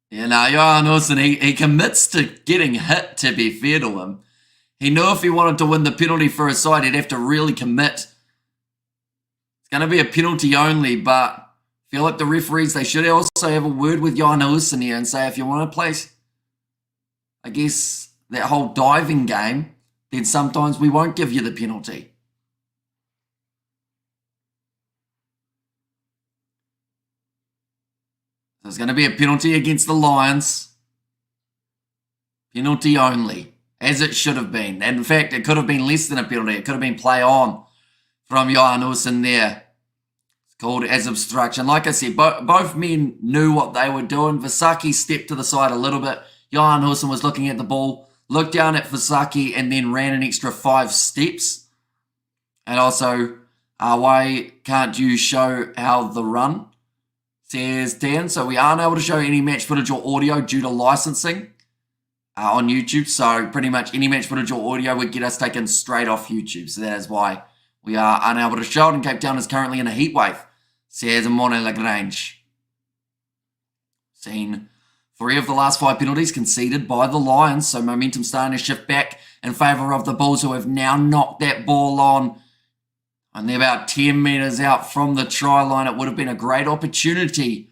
Yeah, now Johan Horson, he commits to getting hit, to be fair to him. He knew if he wanted to win the penalty for his side, he'd have to really commit. It's going to be a penalty only, but I feel like the referees, they should also have a word with Johan Horson here and say, if you want to play, I guess, that whole diving game, then sometimes we won't give you the penalty. So it's going to be a penalty against the Lions. Penalty only. As it should have been. And in fact, it could have been less than a penalty. It could have been play on from Johan Horson there. It's called as obstruction. Like I said, both men knew what they were doing. Versfeld stepped to the side a little bit. Johan Horson was looking at the ball, looked down at Versfeld, and then ran an extra 5 steps. And also, why can't you show how the run? Says Dan. So we aren't able to show any match footage or audio due to licensing. On YouTube, so pretty much any match footage or audio would get us taken straight off YouTube. So that is why we are unable to show it. And Cape Town is currently in a heat wave, says Morne Lagrange. Seen 3 of the last 5 penalties conceded by the Lions, so momentum starting to shift back in favour of the Bulls, who have now knocked that ball on. And they're about 10 metres out from the try line. It would have been a great opportunity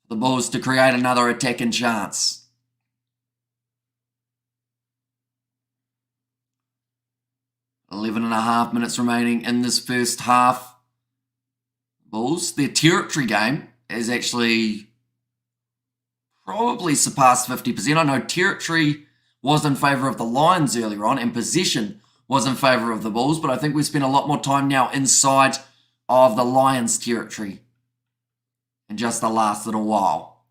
for the Bulls to create another attacking chance. 11.5 minutes remaining in this first half. Bulls, their territory game is actually probably surpassed 50%. I know territory was in favour of the Lions earlier on and possession was in favour of the Bulls, but I think we've spent a lot more time now inside of the Lions territory in just the last little while.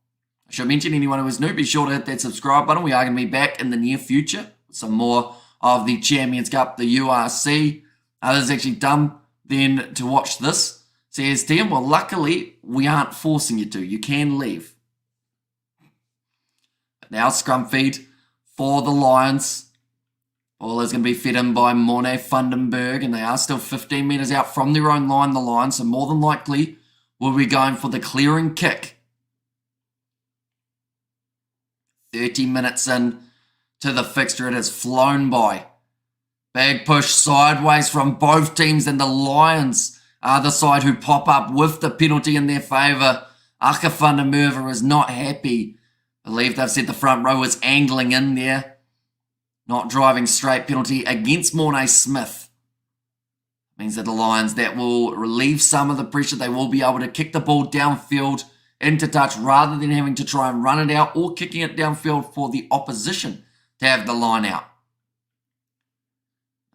I should mention anyone who is new, be sure to hit that subscribe button. We are going to be back in the near future with some more of the Champions Cup, the URC. This is actually dumb then to watch this. Says Tim, well, luckily we aren't forcing you to. You can leave. But now scrum feed for the Lions. Ball is going to be fed in by Morne Fundenberg, and they are still 15 metres out from their own line, the Lions, so more than likely we'll be going for the clearing kick. 30 minutes in to the fixture, it has flown by. Big push sideways from both teams, and the Lions are the side who pop up with the penalty in their favour. Aka van der Merwe is not happy. I believe they've said the front row was angling in there. Not driving straight, penalty against Morne Smith. Means that the Lions, that will relieve some of the pressure. They will be able to kick the ball downfield into touch rather than having to try and run it out or kicking it downfield for the opposition to have the line out.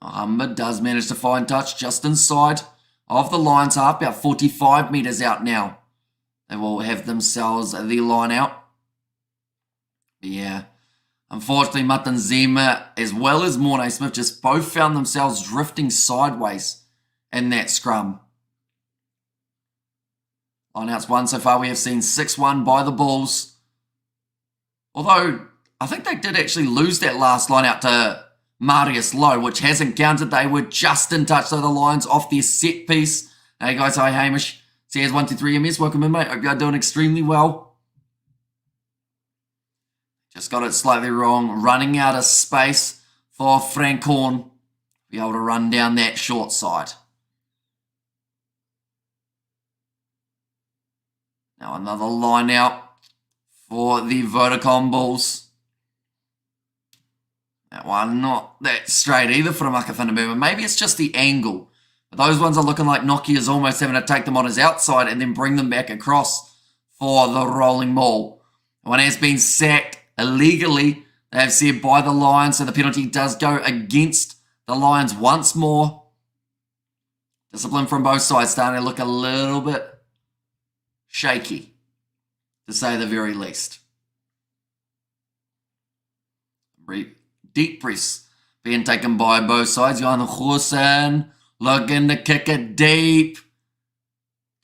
Muhammad does manage to find touch just inside of the Lions half, about 45 metres out now. They will have themselves the line out. Yeah, unfortunately, Matanzima as well as Morne Smith just both found themselves drifting sideways in that scrum. Line out's won so far. We have seen 6-1 by the Bulls. Although, I think they did actually lose that last line out to Marius Lowe, which hasn't counted. They were just in touch, so the Lions off their set piece. Hey guys, hi Hamish. Says 123 MS, welcome in mate. Hope you're doing extremely well. Just got it slightly wrong. Running out of space for Francorn. Be able to run down that short side. Now another line out for the VODACOM Bulls. That one not that straight either for Akafana. Maybe it's just the angle. But those ones are looking like Nokia is almost having to take them on his outside and then bring them back across for the rolling maul. One has been sacked illegally, they have said, by the Lions, so the penalty does go against the Lions once more. Discipline from both sides starting to look a little bit shaky, to say the very least. Deep press being taken by both sides. Johan Hussein looking to kick it deep.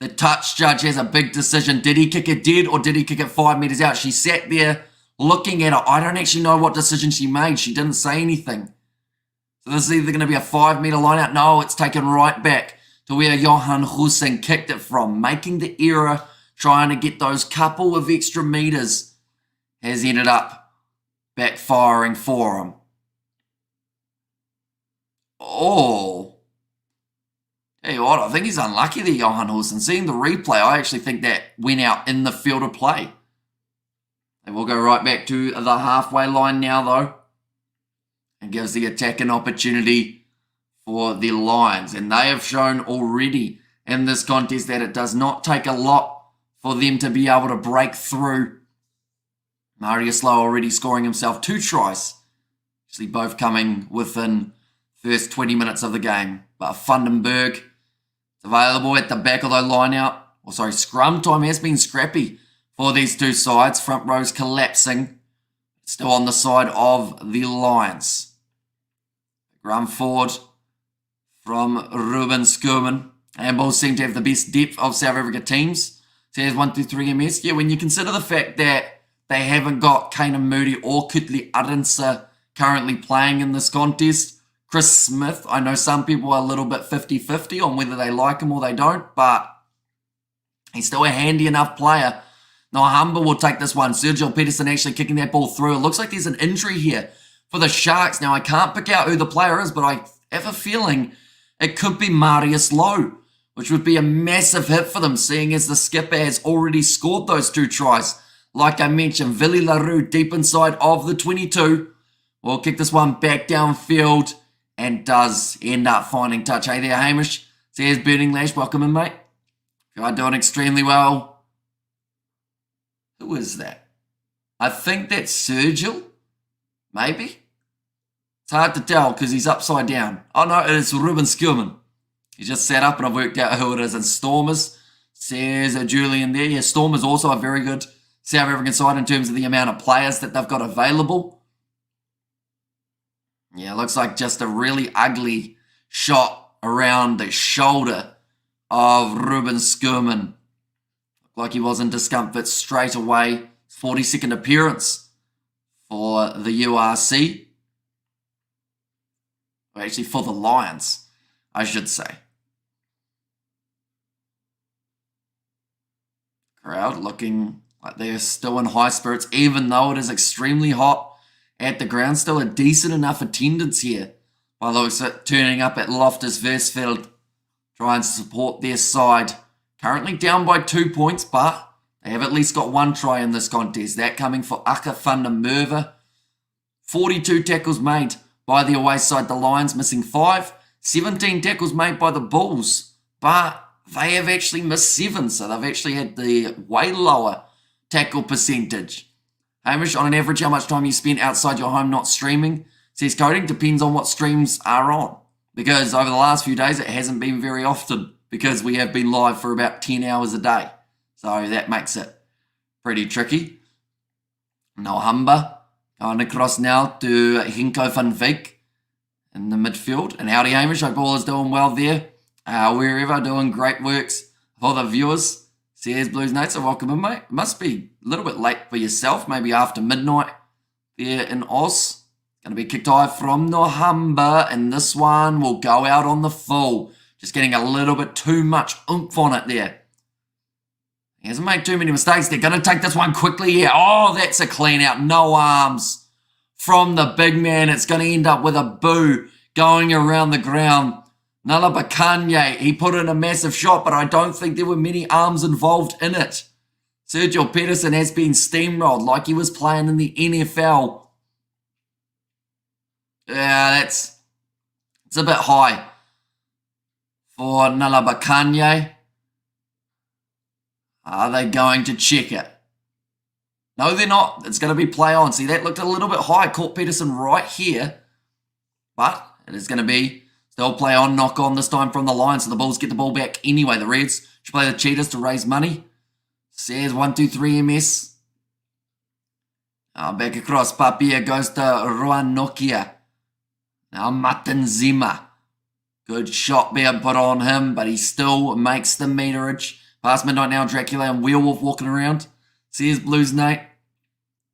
The touch judge has a big decision. Did he kick it dead or did he kick it 5 metres out? She sat there looking at it. I don't actually know what decision she made. She didn't say anything. So this is either going to be a 5 metre line out. No, it's taken right back to where Johan Hussein kicked it from. Making the error, trying to get those couple of extra metres, has ended up backfiring for him. Oh. Tell you what, I think he's unlucky there, Johan Hussein. Seeing the replay, I actually think that went out in the field of play. They will go right back to the halfway line now, though. And gives the attack an opportunity for the Lions. And they have shown already in this contest that it does not take a lot for them to be able to break through. Marius Lowe already scoring himself 2 tries. Actually both coming within first 20 minutes of the game. But Vandenberg is available at the back of the line out. Scrum time has been scrappy for these two sides. Front row's collapsing. Still on the side of the Lions. Run forward from Ruben Skurman. And Bulls seem to have the best depth of South Africa teams. So here's 1 through 3 MS. Yeah, when you consider the fact that they haven't got Kanan Moody or Kutli Arinsa currently playing in this contest. Chris Smith, I know some people are a little bit 50-50 on whether they like him or they don't, but he's still a handy enough player. Nohamba will take this one. Sergio Peterson actually kicking that ball through. It looks like there's an injury here for the Sharks. Now, I can't pick out who the player is, but I have a feeling it could be Marius Lowe, which would be a massive hit for them, seeing as the skipper has already scored those 2 tries. Like I mentioned, Villy LaRue deep inside of the 22 will kick this one back downfield and does end up finding touch. Hey there, Hamish. So here's Burning Lash. Welcome in, mate. You are doing extremely well. Who is that? I think that's Sergio. Maybe. It's hard to tell because he's upside down. Oh no, it is Ruben Skillman. He just sat up and I've worked out who it is. And Stormers, says Julian there. Yeah, Stormers also a very good South African side in terms of the amount of players that they've got available. Yeah, looks like just a really ugly shot around the shoulder of Ruben Skurman. Looked like he was in discomfort straight away. 42nd appearance for the URC. Or actually for the Lions, I should say. Crowd looking like they're still in high spirits, even though it is extremely hot at the ground. Still a decent enough attendance here by the looks of it, turning up at Loftus Versfeld, trying to support their side. Currently down by 2 points, but they have at least got 1 try in this contest. That coming for Aka van der Merwe. 42 tackles made by the away side, the Lions, missing 5. 17 tackles made by the Bulls, but they have actually missed 7, so they've actually had the way lower tackle percentage. Hamish, on an average, how much time you spend outside your home not streaming? Says coding depends on what streams are on. Because over the last few days, it hasn't been very often because we have been live for about 10 hours a day. So that makes it pretty tricky. Nohamba going across now to Hinko van Veek in the midfield. And howdy, Hamish. Hope all is doing well there. Wherever, doing great works for the viewers. Says Blues Notes, so welcome in, mate. It must be a little bit late for yourself, maybe after midnight there in Oz. Going to be kicked high from Nohamba, and this one will go out on the full. Just getting a little bit too much oomph on it there. He hasn't made too many mistakes. They're going to take this one quickly here. Oh, that's a clean out. No arms from the big man. It's going to end up with a boo going around the ground. Nalabakanye, he put in a massive shot, but I don't think there were many arms involved in it. Sergio Pedersen has been steamrolled like he was playing in the NFL. Yeah, it's a bit high for Nalabakanye. Are they going to check it? No, they're not. It's going to be play on. See, that looked a little bit high. Caught Pedersen right here. But it is going to be still play on, knock on this time from the Lions. So the Bulls get the ball back anyway. The Reds should play the Cheetahs to raise money. Says 1, 2, 3 MS. Back across. Papia goes to Ruan Nokia. Now Martin Zima. Good shot being put on him, but he still makes the meterage. Past midnight now, Dracula and Wheelwolf walking around. Says Blues Nate.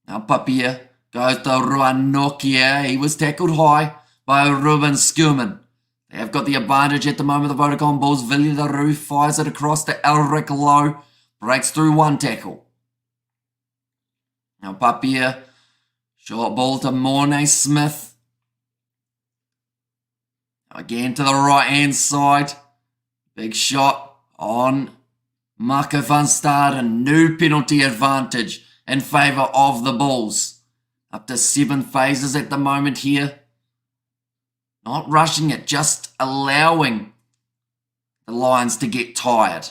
Now Papia goes to Ruan Nokia. He was tackled high by Ruben Schumann. They have got the advantage at the moment. The VODACOM Bulls. Villiers fires it across to Elric Lowe. Breaks through one tackle. Now Papia. Short ball to Mornay Smith. Again to the right hand side. Big shot on Marco van Staden. New penalty advantage in favour of the Bulls. Up to 7 phases at the moment here. Not rushing it, just allowing the Lions to get tired.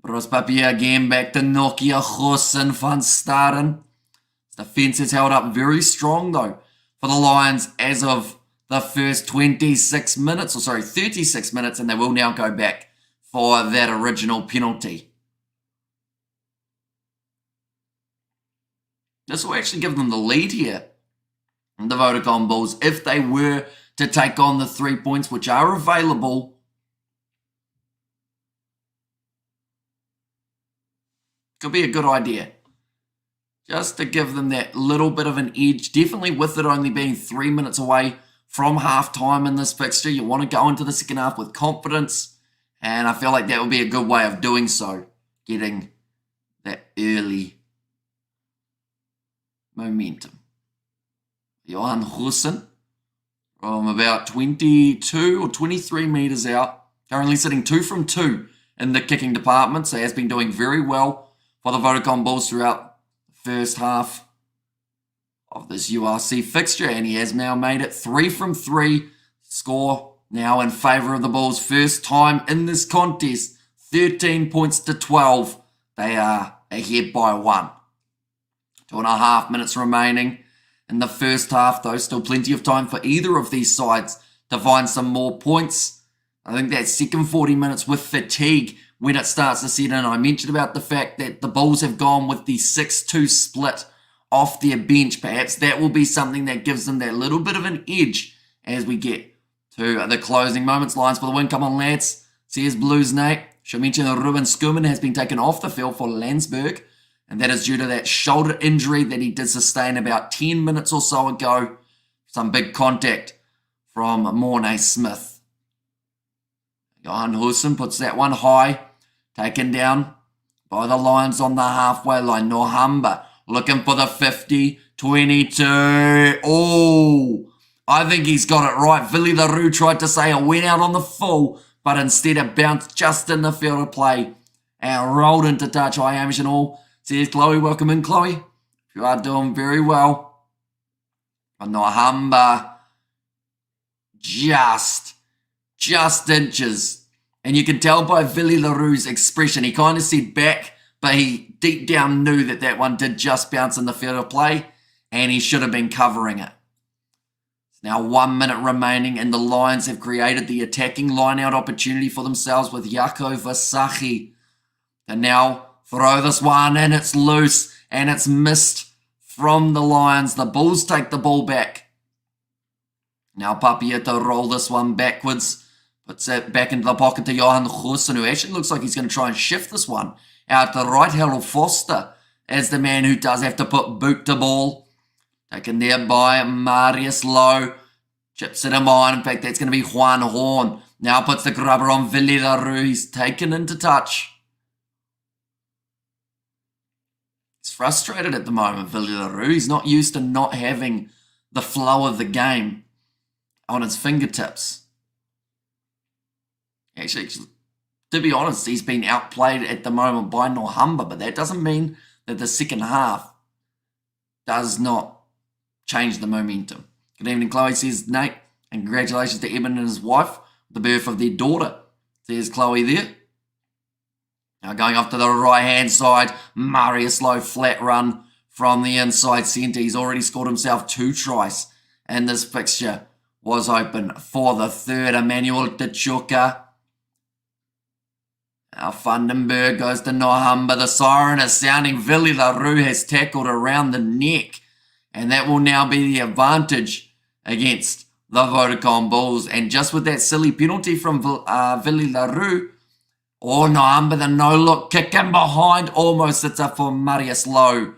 Bros Papia again back to Nokia, Hussein van Staden. Defence is held up very strong though for the Lions as of the first 36 minutes, or sorry, 36 minutes, and they will now go back for that original penalty. This will actually give them the lead here, the VODACOM Bulls, if they were to take on the 3 points which are available. Could be a good idea. Just to give them that little bit of an edge. Definitely with it only being 3 minutes away from half-time in this fixture. You want to go into the second half with confidence. And I feel like that would be a good way of doing so. Getting that early momentum. Johan Hussein from about 22 or 23 metres out. Currently sitting 2 from 2 in the kicking department. So he has been doing very well for the VODACOM Bulls throughout the first half of this URC fixture. And he has now made it 3 from 3. Score now in favour of the Bulls. First time in this contest. 13 points to 12. They are ahead by 1. 2.5 minutes remaining in the first half, though. Still plenty of time for either of these sides to find some more points. I think that second 40 minutes with fatigue when it starts to set in. I mentioned about the fact that the Bulls have gone with the 6-2 split off their bench. Perhaps that will be something that gives them that little bit of an edge as we get to the closing moments. Lions for the win. Come on, lads. Says Blues Nate. Should mention that Ruben Schumann has been taken off the field for Landsberg, and that is due to that shoulder injury that he did sustain about 10 minutes or so ago. Some big contact from Mornay Smith. Johan Hussein puts that one high. Taken down by the Lions on the halfway line. Nohamba looking for the 50. 22. Oh, I think he's got it right. Villy LaRue tried to say it went out on the full, but instead it bounced just in the field of play and rolled into touch. High Amish and all. Says Chloe, welcome in, Chloe. You are doing very well. But Nohamba just inches. And you can tell by Villy LaRue's expression, he kind of said back, but he deep down knew that that one did just bounce in the field of play, and he should have been covering it. It's now 1 minute remaining, and the Lions have created the attacking line-out opportunity for themselves with Jaco Versace. And now throw this one, and it's loose, and it's missed from the Lions. The Bulls take the ball back. Now Papia to roll this one backwards. Puts it back into the pocket to Johan Hussein, who actually looks like he's going to try and shift this one out to right. Harold Foster as the man who does have to put boot to ball. Taken there by Marius Lowe. Chips it him on. In fact, that's going to be Juan Horn. Now puts the grubber on Villy LaRue. He's taken into touch. 1 minute remaining in the first half. 2.5 minutes remaining in the second half. The Bulls have gone with the 6-2 split off their bench. Perhaps that will be something that gives them that little bit of an edge as we get to the closing moments. Lions for the win. Come on, lads. Says Blues Nate. Should mention that Ruben Schumann has been taken off the field for Landsberg, and that is due to that shoulder injury that he did sustain about 10 minutes or so ago. Some big contact from Mornay Smith. Johan Hussein puts that one high. Taken down by the Lions on the halfway line. Nohamba looking for the 50. 22. Oh, I think he's got it right. Villy LaRue tried to say it went out on the full, but instead it bounced just in the field of play and rolled into touch. He's frustrated at the moment, Villy LaRue. He's not used to not having the flow of the game on his fingertips. Actually, to be honest, he's been outplayed at the moment by Nohamba, but that doesn't mean that the second half does not change the momentum. Good evening, Chloe, says Nate, and congratulations to Eben and his wife, the birth of their daughter. There's Chloe there. Now going off to the right-hand side, Marius Lowe flat run from the inside centre. He's already scored himself 2 tries, and this fixture was open for the third. Emmanuel Tachuka. Now Vandenberg goes to Nohamba. The siren is sounding. Villy LaRue has tackled around the neck, and that will now be the advantage against the VODACOM Bulls. And just with that silly penalty from Villy LaRue, Nohamba, the no-look kick in behind, almost sits up for Marius Lowe.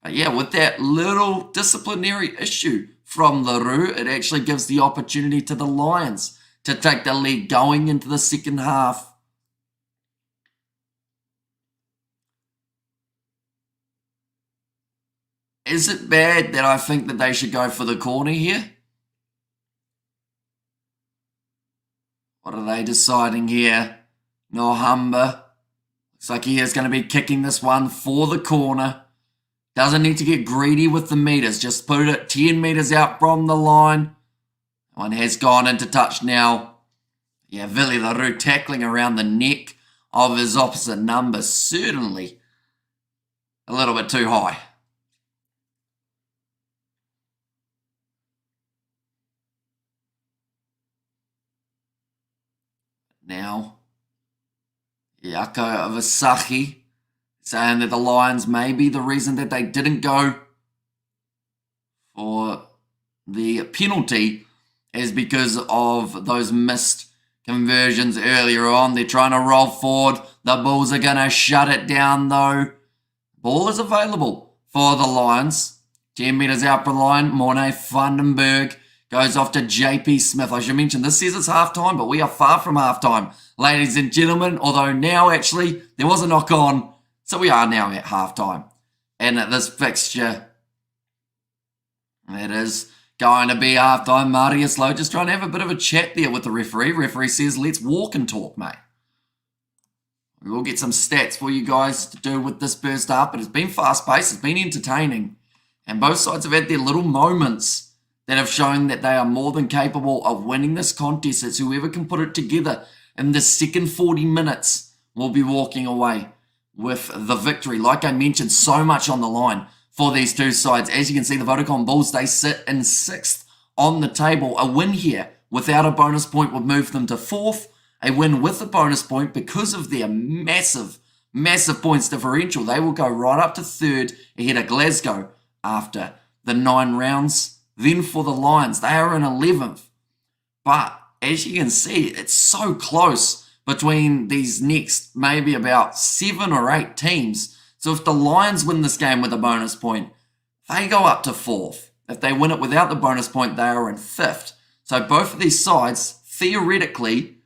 But yeah, with that little disciplinary issue from LaRue, it actually gives the opportunity to the Lions to take the lead going into the second half. Is it bad that I think that they should go for the corner here? What are they deciding here? Nohamba. Looks like he is going to be kicking this one for the corner. Doesn't need to get greedy with the meters. Just put it 10 meters out from the line. One has gone into touch now. Yeah, Villy LaRue tackling around the neck of his opposite number. Certainly a little bit too high. Now, Yako Avasaki saying that the Lions may be the reason that they didn't go for the penalty is because of those missed conversions earlier on. They're trying to roll forward. The Bulls are going to shut it down though. Ball is available for the Lions. 10 metres out from the line. Mornay Vandenberg goes off to JP Smith. I should mention this says it's halftime, but we are far from halftime, ladies and gentlemen. Although now actually there was a knock on, so we are now at halftime. And at this fixture, it is going to be halftime. Marius Lowe just trying to have a bit of a chat there with the referee. Referee says, let's walk and talk, mate. We will get some stats for you guys to do with this first half, but it's been fast-paced, it's been entertaining, and both sides have had their little moments that have shown that they are more than capable of winning this contest. It's whoever can put it together in the second 40 minutes will be walking away with the victory. Like I mentioned, so much on the line for these two sides. As you can see, the VODACOM Bulls, they sit in 6th on the table. A win here without a bonus point would move them to 4th. A win with a bonus point, because of their massive points differential, they will go right up to 3rd ahead of Glasgow after the 9 rounds. Then for the Lions, they are in 11th. But as you can see, it's so close between these next maybe about 7 or 8 teams. So if the Lions win this game with a bonus point, they go up to 4th. If they win it without the bonus point, they are in 5th. So both of these sides, theoretically,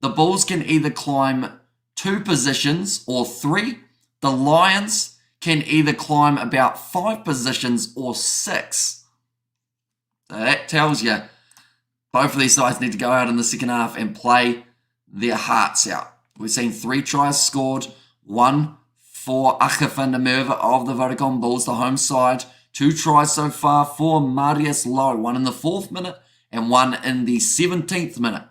the Bulls can either climb 2 positions or 3. The Lions can either climb about 5 positions or 6. So that tells you both of these sides need to go out in the second half and play their hearts out. We've seen 3 tries scored, 1 for Ache van der Merwe of the VODACOM Bulls, the home side. 2 tries so far for Marius Lowe, 1 in the 4th minute and 1 in the 17th minute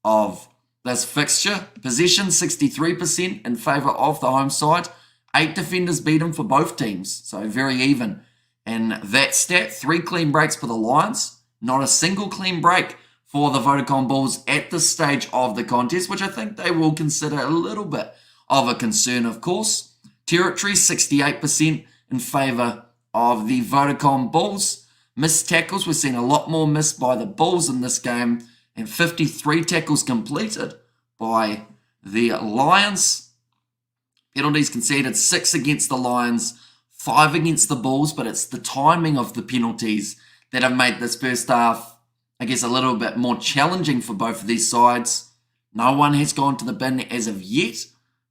of this fixture. Possession 63% in favour of the home side. 8 defenders beaten for both teams, so very even. And that stat, 3 clean breaks for the Lions, not a single clean break for the VODACOM Bulls at this stage of the contest, which I think they will consider a little bit of a concern, of course. Territory, 68% in favour of the VODACOM Bulls. Missed tackles, we've seen a lot more missed by the Bulls in this game, and 53 tackles completed by the Lions. Penalties conceded, 6 against the Lions, 5 against the Bulls, but it's the timing of the penalties that have made this first half, I guess, a little bit more challenging for both of these sides. No one has gone to the bin as of yet,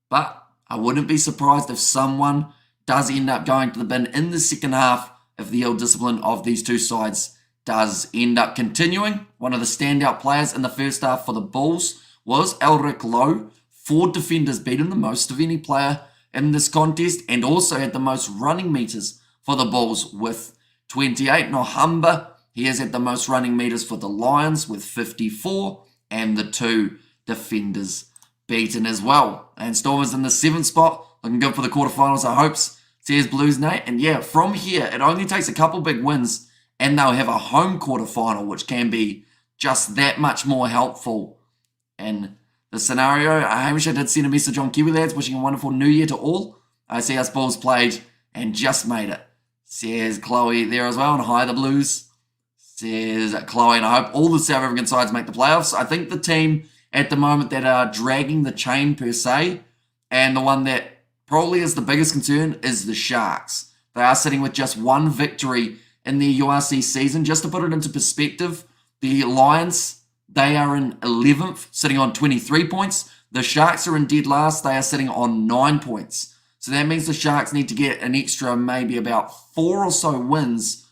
but I wouldn't be surprised if someone does end up going to the bin in the second half if the ill discipline of these two sides does end up continuing. One of the standout players in the first half for the Bulls was Elric Lowe. 4 defenders beaten, the most of any player in this contest, and also had the most running meters for the Bulls with 28. Nohamba, he has had the most running meters for the Lions with 54, and the 2 defenders beaten as well. And Stormers in the 7th spot, looking good for the quarterfinals, I hope. Says Blues Nate. And yeah, from here, it only takes a couple big wins, and they'll have a home quarterfinal, which can be just that much more helpful in the scenario. Hamish, I did send a message on Kiwi Lads, wishing a wonderful new year to all. I see us Bulls played and just made it. Says Chloe there as well, and hi the Blues. Says Chloe, and I hope all the South African sides make the playoffs. I think the team at the moment that are dragging the chain per se, and the one that probably is the biggest concern, is the Sharks. They are sitting with just 1 victory in their URC season. Just to put it into perspective, the Lions, they are in 11th, sitting on 23 points. The Sharks are in dead last. They are sitting on 9 points. So that means the Sharks need to get an extra maybe about 4 or so wins,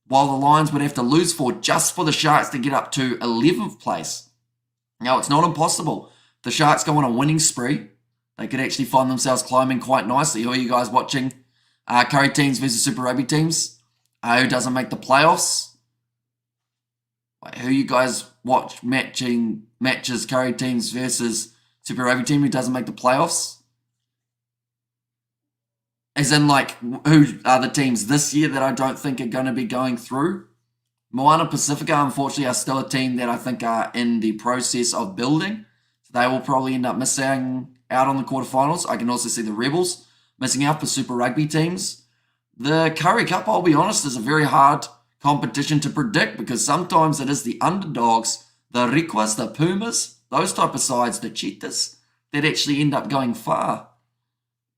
while the Lions would have to lose 4 just for the Sharks to get up to 11th place. Now, it's not impossible. The Sharks go on a winning spree. They could actually find themselves climbing quite nicely. Who are you guys watching? Curry teams versus Super Rugby teams. Who doesn't make the playoffs? Who you guys watch matches Curry teams versus Super Rugby team who doesn't make the playoffs? As in, like, who are the teams this year that I don't think are going to be going through? Moana Pacifica, unfortunately, are still a team that I think are in the process of building. So they will probably end up missing out on the quarterfinals. I can also see the Rebels missing out for Super Rugby teams. The Curry Cup, I'll be honest, is a very hard competition to predict because sometimes it is the underdogs, the Riquas, the Pumas, those type of sides, the Cheetahs, that actually end up going far.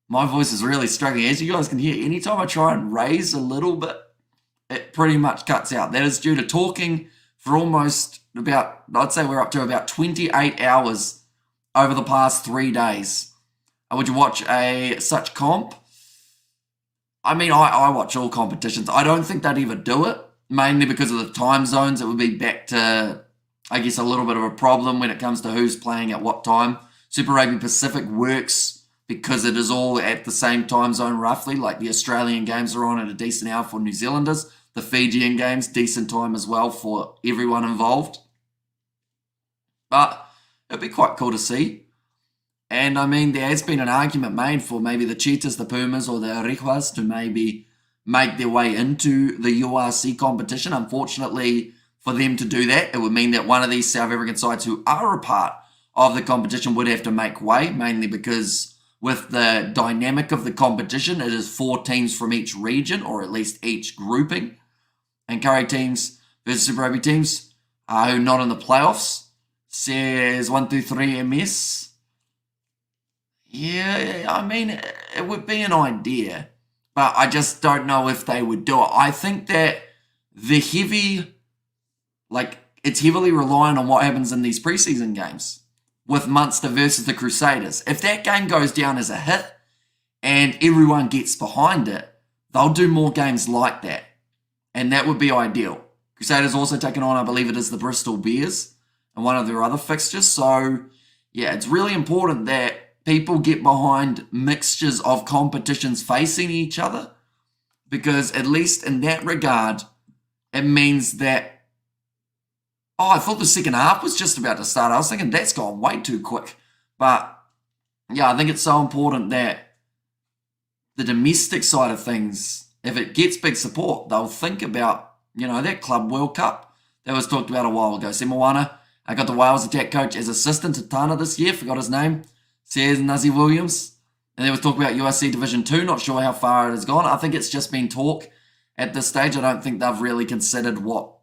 My voice is really struggling. As you guys can hear, anytime I try and raise a little bit, it pretty much cuts out. That is due to talking for almost about, I'd say we're up to about 28 hours over the past 3 days. Would you watch such comp? I mean, I watch all competitions. I don't think they'd ever do it, mainly because of the time zones. It would be back to, I guess, a little bit of a problem when it comes to who's playing at what time. Super Rugby Pacific works because it is all at the same time zone roughly. Like the Australian games are on at a decent hour for New Zealanders. The Fijian games, decent time as well for everyone involved. But it'd be quite cool to see. And I mean, there has been an argument made for maybe the Cheetahs, the Pumas, or the Riquas to maybe make their way into the URC competition. Unfortunately, for them to do that, it would mean that one of these South African sides who are a part of the competition would have to make way, mainly because with the dynamic of the competition, it is 4 teams from each region, or at least each grouping. And Curry teams versus Super Rugby teams who are not in the playoffs. Says 123 MS. Yeah, I mean, it would be an idea, but I just don't know if they would do it. I think that it's heavily reliant on what happens in these preseason games with Munster versus the Crusaders. If that game goes down as a hit and everyone gets behind it, they'll do more games like that, and that would be ideal. Crusaders also taking on, I believe it is the Bristol Bears and one of their other fixtures. So, yeah, it's really important that people get behind mixtures of competitions facing each other, because at least in that regard, it means that, I thought the second half was just about to start. I was thinking that's gone way too quick. But yeah, I think it's so important that the domestic side of things, if it gets big support, they'll think about, that Club World Cup that was talked about a while ago. Semoana, I got the Wales attack coach as assistant to Tana this year, forgot his name. Says Nazi Williams. And there was talk about URC Division 2. Not sure how far it has gone. I think it's just been talk at this stage. I don't think they've really considered what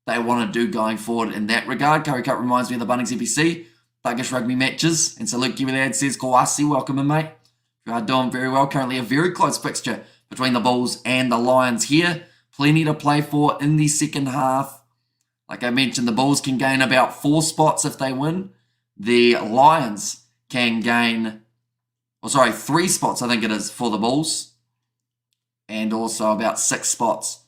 they want to do going forward in that regard. Curry Cup reminds me of the Bunnings EPC, Thuggish rugby matches. And Salute Kiwi Lad says, Kawasi, welcome in, mate. You are doing very well. Currently a very close fixture between the Bulls and the Lions here. Plenty to play for in the second half. Like I mentioned, the Bulls can gain about 4 spots if they win. The Lions can gain, 3 spots, I think it is, for the Bulls. and also about 6 spots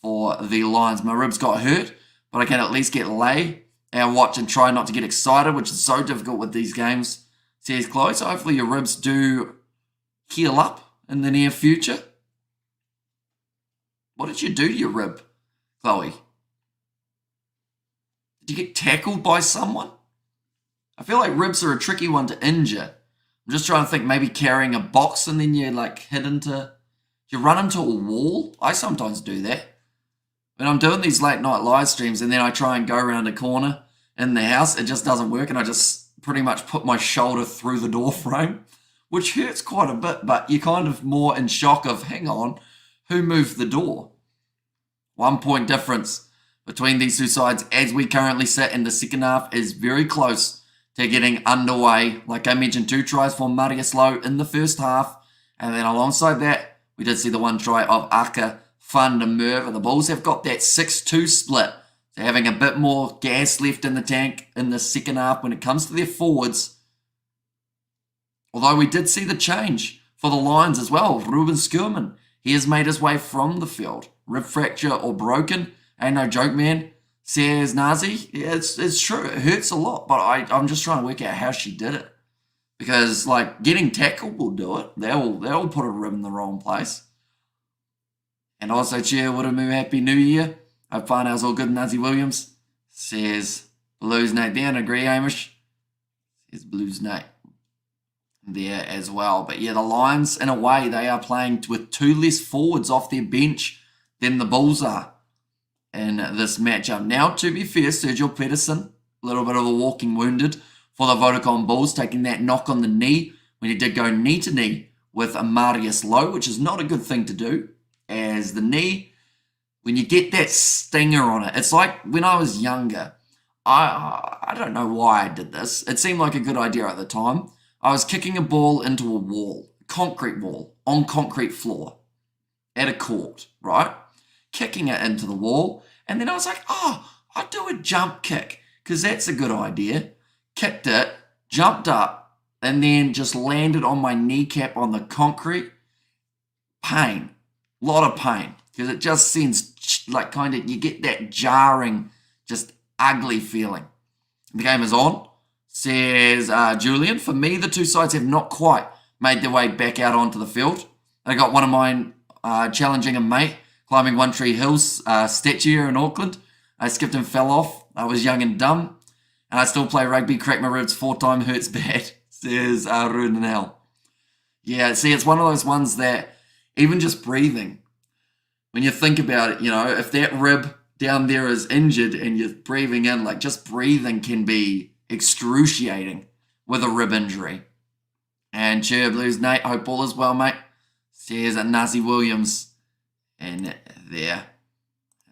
for the Lions. My ribs got hurt, but I can at least get lay and watch and try not to get excited, which is so difficult with these games. Says Chloe, so hopefully your ribs do heal up in the near future. What did you do to your rib, Chloe? Did you get tackled by someone? I feel like ribs are a tricky one to injure. I'm just trying to think, maybe carrying a box and then you like hit into, you run into a wall. I sometimes do that. When I'm doing these late night live streams and then I try and go around a corner in the house, it just doesn't work and I just pretty much put my shoulder through the door frame, which hurts quite a bit, but you're kind of more in shock of, hang on, who moved the door? 1 point difference between these two sides as we currently sit in the second half is very close to getting underway. Like I mentioned, 2 tries for Marius Lowe in the first half. And then alongside that, we did see the 1 try of Aka van der Merwe. The Bulls have got that 6-2 split. They're having a bit more gas left in the tank in the second half when it comes to their forwards. Although we did see the change for the Lions as well. Ruben Skurman, he has made his way from the field. Rib fracture or broken. Ain't no joke, man. Says Nazi. Yeah, it's true. It hurts a lot, but I'm just trying to work out how she did it. Because, like, getting tackled will do it. They'll put a rib in the wrong place. And also, cheer, what a moo, happy new year. Hope finals all good, Nazi Williams. Says Blues Nate there, and agree, Hamish. Says Blues Nate there as well. But yeah, the Lions, in a way, they are playing with 2 less forwards off their bench than the Bulls are in this matchup. Now, to be fair, Sergio Pedersen, a little bit of a walking wounded for the VODACOM Bulls, taking that knock on the knee when he did go knee to knee with Marius Lowe, which is not a good thing to do, as the knee, when you get that stinger on it, it's like when I was younger, I don't know why I did this. It seemed like a good idea at the time. I was kicking a ball into a wall, concrete wall, on concrete floor, at a court, right? Kicking it into the wall, and then I was like, oh, I'll do a jump kick, because that's a good idea. Kicked it, jumped up, and then just landed on my kneecap on the concrete. Pain. A lot of pain, because it just sends, like, kind of, you get that jarring, just ugly feeling. The game is on, says Julian. For me, the 2 sides have not quite made their way back out onto the field. I got one of mine challenging a mate, climbing One Tree Hills statue here in Auckland. I skipped and fell off. I was young and dumb. And I still play rugby, crack my ribs 4 times, hurts bad, says Runel. Yeah, see, it's one of those ones that even just breathing, when you think about it, you know, if that rib down there is injured and you're breathing in, like just breathing can be excruciating with a rib injury. And cheer, Blues Nate, hope all is well, mate, says Nazi Williams in there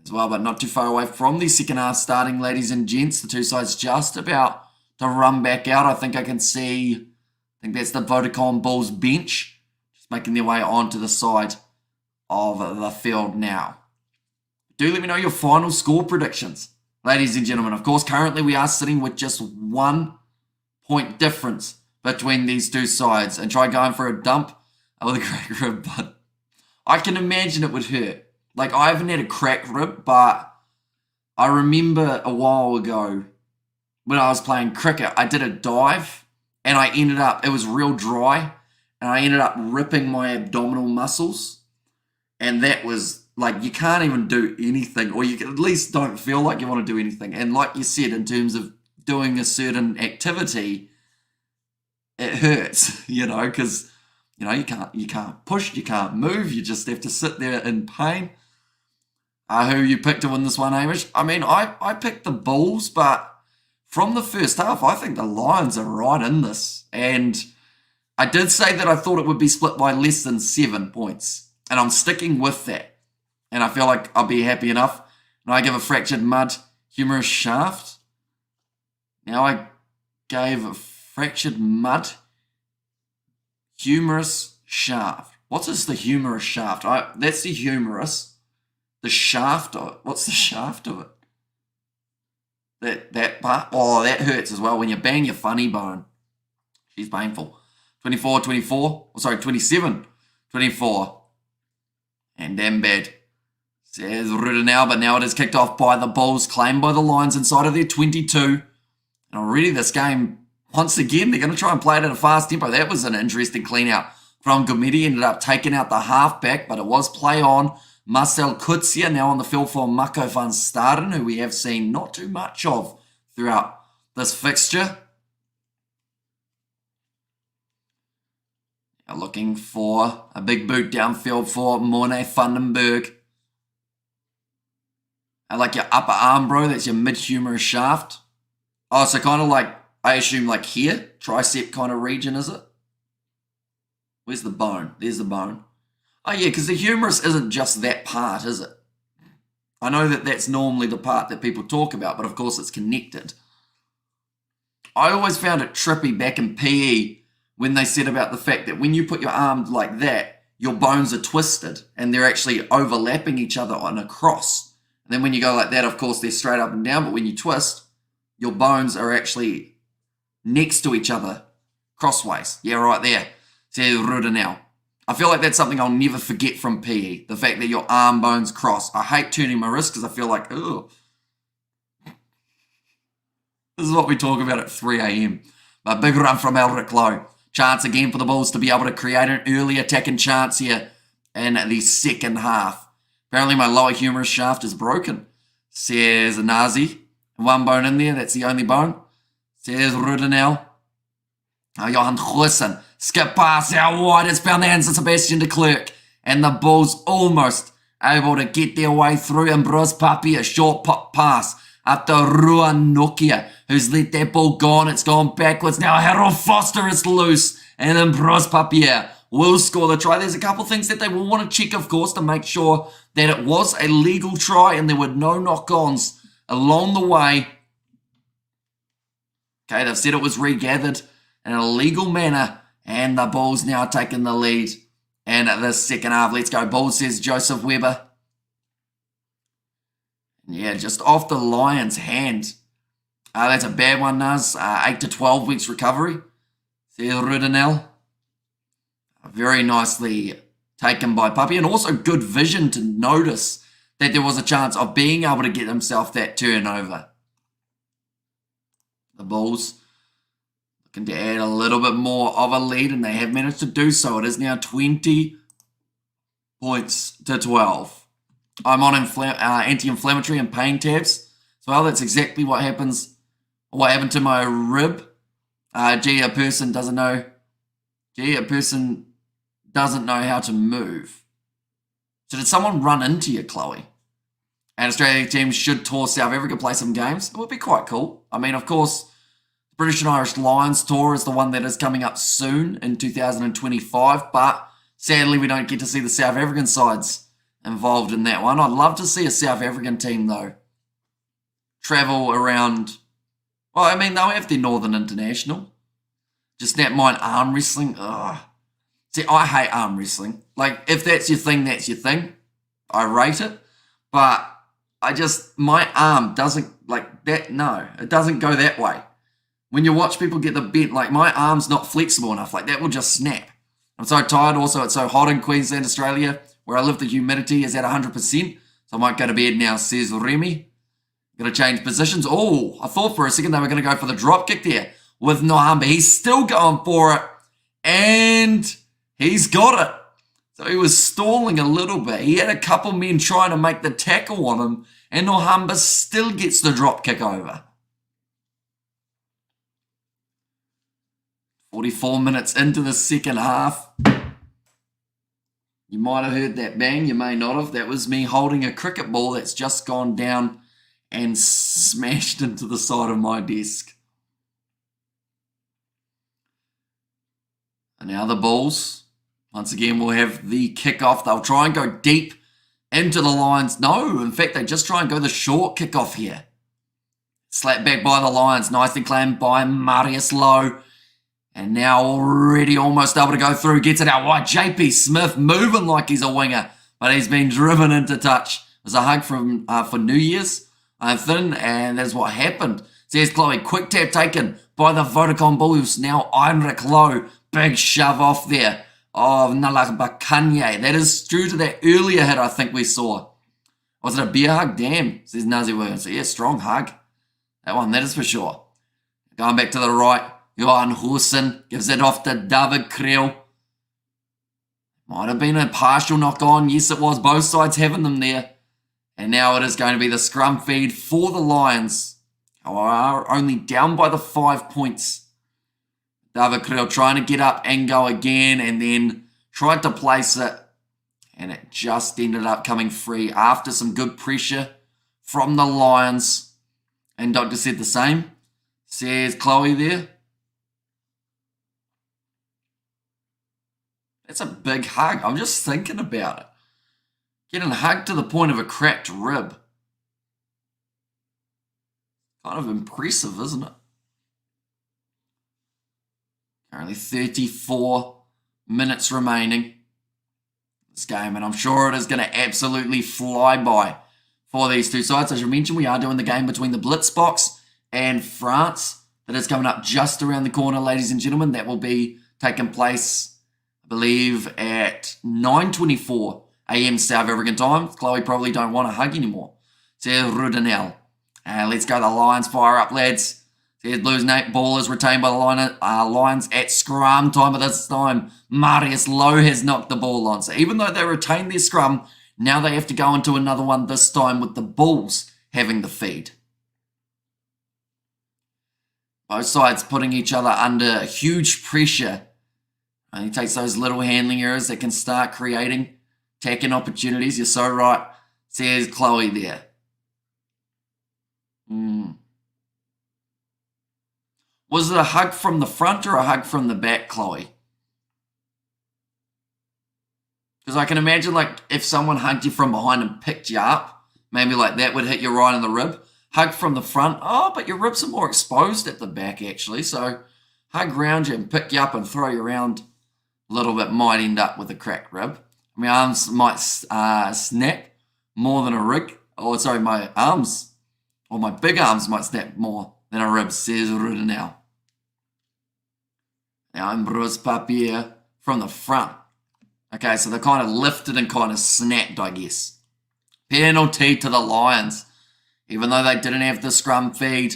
as well, but not too far away from the second half starting, ladies and gents. The 2 sides just about to run back out. I think I can see, I think that's the VODACOM Bulls bench, just making their way onto the side of the field now. Do let me know your final score predictions, ladies and gentlemen. Of course, currently we are sitting with just 1 point difference between these 2 sides, and try going for a dump with a crack rib, but I can imagine it would hurt. Like, I haven't had a cracked rib, but I remember a while ago when I was playing cricket, I did a dive and I ended up, it was real dry, and I ended up ripping my abdominal muscles. And that was like, you can't even do anything, or you at least don't feel like you want to do anything. And like you said, in terms of doing a certain activity, it hurts, you know, because, you know, you can't push, you can't move, you just have to sit there in pain. Who you picked to win this one, Hamish? I mean, I picked the Bulls, but from the first half, I think the Lions are right in this. And I did say that I thought it would be split by less than 7 points. And I'm sticking with that. And I feel like I'll be happy enough. And I give a fractured mud humorous shaft. Now I gave a fractured mud humorous shaft. What is the humorous shaft? That's the humorous. The shaft of it. What's the shaft of it? That part. Oh, that hurts as well when you bang your funny bone. She's painful. 24-24. Oh, sorry, 27-24. And damn bad. Says Rudenau, but now it is kicked off by the Bulls, claimed by the Lions inside of their 22. And already this game, once again, they're going to try and play it at a fast tempo. That was an interesting clean out from Gomedi. Ended up taking out the halfback, but it was play on. Marcel Kutsia now on the field for Mako van Staden, who we have seen not too much of throughout this fixture. Now looking for a big boot downfield for Morne Vandenberg. I like your upper arm, bro. That's your mid-humerus shaft. Oh, so kind of like, I assume like here, tricep kind of region, is it? Where's the bone? There's the bone. Oh yeah, because the humerus isn't just that part, is it? I know that that's normally the part that people talk about, but of course it's connected. I always found it trippy back in PE when they said about the fact that when you put your arm like that, your bones are twisted and they're actually overlapping each other on a cross. And then when you go like that, of course, they're straight up and down, but when you twist, your bones are actually next to each other crossways. Yeah, right there. Says Rudenau. I feel like that's something I'll never forget from PE. The fact that your arm bones cross. I hate turning my wrist because I feel like, ugh. This is what we talk about at 3 a.m. But big run from Elric Lowe. Chance again for the Bulls to be able to create an early attacking chance here in the second half. Apparently my lower humerus shaft is broken. Says Nazi. One bone in there, that's the only bone. Says Rudenau. Johan Goosen. Skip pass out wide. It's found the hands of Sebastian de Klerk. And the Bulls almost able to get their way through. And Bruce Papi, a short pop pass up to Ruan Nokia, who's let that ball gone. It's gone backwards. Now Harold Foster is loose. And then Bruce Papier will score the try. There's a couple things that they will want to check, of course, to make sure that it was a legal try and there were no knock-ons along the way. Okay, they've said it was regathered in a legal manner. And the Bulls now taking the lead in the second half. Let's go Bulls, says Joseph Weber. Yeah, just off the Lions' hand. That's a bad one, Naz. 8 to 12 weeks recovery. Says Rudenel. Very nicely taken by Puppy. And also good vision to notice that there was a chance of being able to get himself that turnover. The Bulls looking to add a little bit more of a lead, and they have managed to do so. It is now 20 points to 12. I'm on anti-inflammatory and pain tabs. So well, that's exactly what happens. What happened to my rib? A person doesn't know. A person doesn't know how to move. So did someone run into you, Chloe? And Australian teams should tour South Africa, play some games. It would be quite cool. I mean, of course, the British and Irish Lions tour is the one that is coming up soon in 2025, but sadly we don't get to see the South African sides involved in that one. I'd love to see a South African team, though, travel around. Well, I mean, they'll have their Northern International. Just that mind arm wrestling. Ugh. See, I hate arm wrestling. Like, if that's your thing, that's your thing. I rate it. But my arm doesn't, like, that, no. It doesn't go that way. When you watch people get the bent, like, my arm's not flexible enough. Like, that will just snap. I'm so tired. Also, it's so hot in Queensland, Australia, where I live. The humidity is at 100%. So I might go to bed now, says Remy. Going to change positions. Oh, I thought for a second they were going to go for the drop kick there with Noham, but he's still going for it. And he's got it. So he was stalling a little bit. He had a couple men trying to make the tackle on him, and Nohamba still gets the drop kick over. 44 minutes into the second half. You might have heard that bang. You may not have. That was me holding a cricket ball that's just gone down and smashed into the side of my desk. And now the Bulls, once again, will have the kickoff. They'll try and go deep into the Lions. No, in fact, they just try and go the short kickoff here. Slapped back by the Lions. Nicely claimed by Marius Lowe. And now already almost able to go through. Gets it out wide. JP Smith moving like he's a winger. But he's been driven into touch. It was a hug from for New Year's. Thin, and that's what happened. Says Chloe, quick tap taken by the VODACOM Bulls. Now Heinrich Lowe, big shove off there of Nalabakanye. That is due to that earlier hit I think we saw. Was it a beer hug? Damn, says Nazi Williams. So yeah, strong hug. That is for sure. Going back to the right, Johan Horsen gives it off to David Creel. Might have been a partial knock on. Yes, it was. Both sides having them there. And now it is going to be the scrum feed for the Lions, who are only down by the 5 points. David Creel trying to get up and go again, and then tried to place it. And it just ended up coming free after some good pressure from the Lions. And Doctor said the same. Says Chloe there. That's a big hug. I'm just thinking about it. Getting hugged to the point of a cracked rib. Kind of impressive, isn't it? Currently 34 minutes remaining. This game, and I'm sure it is going to absolutely fly by for these two sides. As you mentioned, we are doing the game between the Blitz box and France. That is coming up just around the corner, ladies and gentlemen. That will be taking place, I believe, at 9:24 a.m. South African time. Chloe probably don't want to hug anymore. Says Rudenel. Let's go the Lions. Fire up, lads. Says Blues Nate. Ball is retained by the Lions at scrum time. But this time, Marius Lowe has knocked the ball on. So even though they retained their scrum, now they have to go into another one, this time with the Bulls having the feed. Both sides putting each other under huge pressure. And he takes those little handling errors that can start creating attacking opportunities. You're so right, says Chloe there. Was it a hug from the front or a hug from the back, Chloe? Because I can imagine, like, if someone hugged you from behind and picked you up, maybe like that would hit you right in the rib. Hug from the front, oh, but your ribs are more exposed at the back, actually. So hug round you and pick you up and throw you around a little bit might end up with a cracked rib. My arms might snap more than a rib. Oh, sorry, my arms, or my big arms might snap more than a rib, says Rudenau. Now Ambrose Papier from the front. Okay, so they're kind of lifted and kind of snapped, I guess. Penalty to the Lions. Even though they didn't have the scrum feed,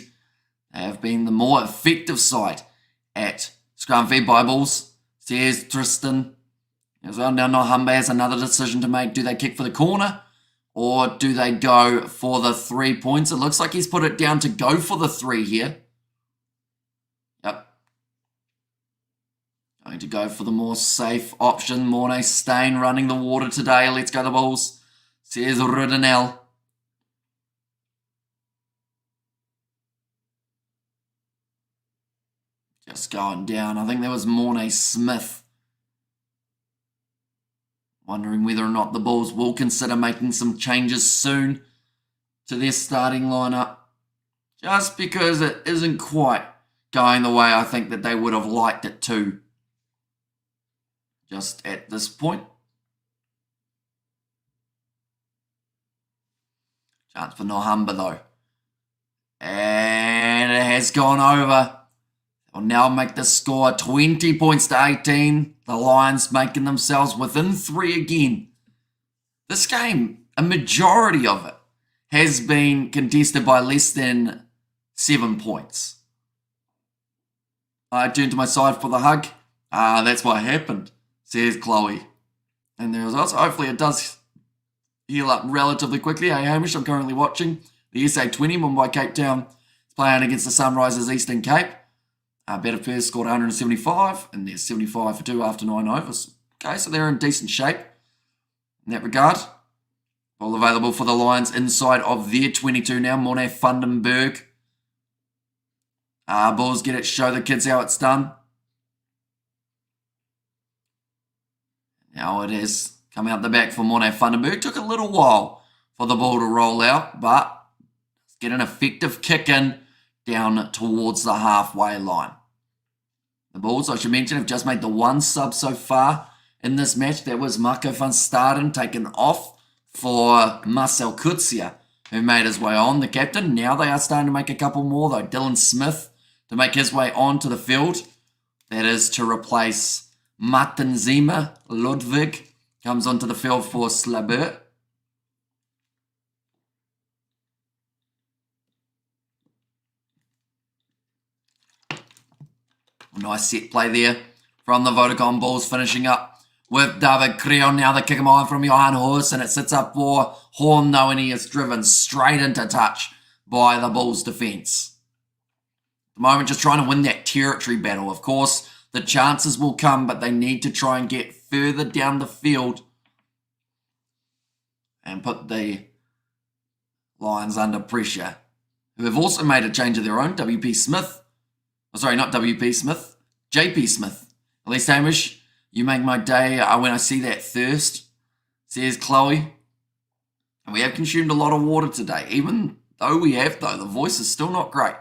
they have been the more effective side at scrum feed by Bulls, says Tristan. As well, now Nohamba has another decision to make. Do they kick for the corner or do they go for the 3 points? It looks like he's put it down to go for the 3 here. Yep. Going to go for the more safe option. Mornay Stain running the water today. Let's go the Bulls, says Rudenel. Just going down. I think there was Mornay Smith. Wondering whether or not the Bulls will consider making some changes soon to their starting lineup. Just because it isn't quite going the way I think that they would have liked it to. Just at this point. Chance for Nohamba though. And it has gone over. Will now make the score 20 points to 18. The Lions making themselves within 3 again. This game, a majority of it, has been contested by less than 7 points. I turned to my side for the hug. That's what happened, says Chloe. And the results, hopefully it does heal up relatively quickly. Hey Hamish, I'm currently watching the SA20 Mumbai Cape Town. It's playing against the Sunrisers Eastern Cape. Better Pairs scored 175, and they're 75 for 2 after 9 overs. Okay, so they're in decent shape in that regard. Ball available for the Lions inside of their 22 now. Morne Vandenberg. Bulls get it, show the kids how it's done. Now it is coming up the back for Morne Vandenberg. Took a little while for the ball to roll out, but let's get an effective kick in down towards the halfway line. The Bulls, I should mention, have just made the 1 sub so far in this match. That was Marco van Staden taken off for Marcel Kutsia, who made his way on, the captain. Now they are starting to make a couple more, though. Dylan Smith to make his way onto the field. That is to replace Martenzima Ludwig comes onto the field for Slabert. Nice set play there from the VODACOM Bulls, finishing up with David Creel. Now the kick him on from Johan Horse, and it sits up for Horn, though, and he is driven straight into touch by the Bulls defence. At the moment, just trying to win that territory battle. Of course, the chances will come, but they need to try and get further down the field and put the Lions under pressure, who have also made a change of their own. WP Smith. Oh, sorry, not WP Smith. JP Smith. At least, Hamish, you make my day when I see that thirst, says Chloe. And we have consumed a lot of water today. Even though we have, though, the voice is still not great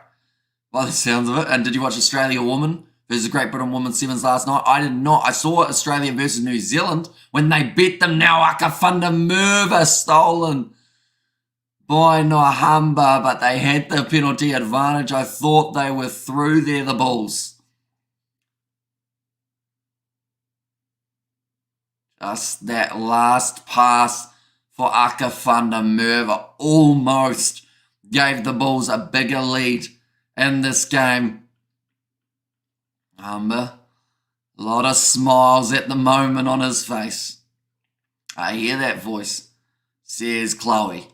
by the sounds of it. And did you watch Australia Woman versus Great Britain Woman Sevens last night? I did not. I saw Australia versus New Zealand when they beat them. Now Akafunda Merva stolen by Nohamba, but they had the penalty advantage. I thought they were through there, the Bulls. Just that last pass for Akafunda Merva almost gave the Bulls a bigger lead in this game. A lot of smiles at the moment on his face. I hear that voice, says Chloe.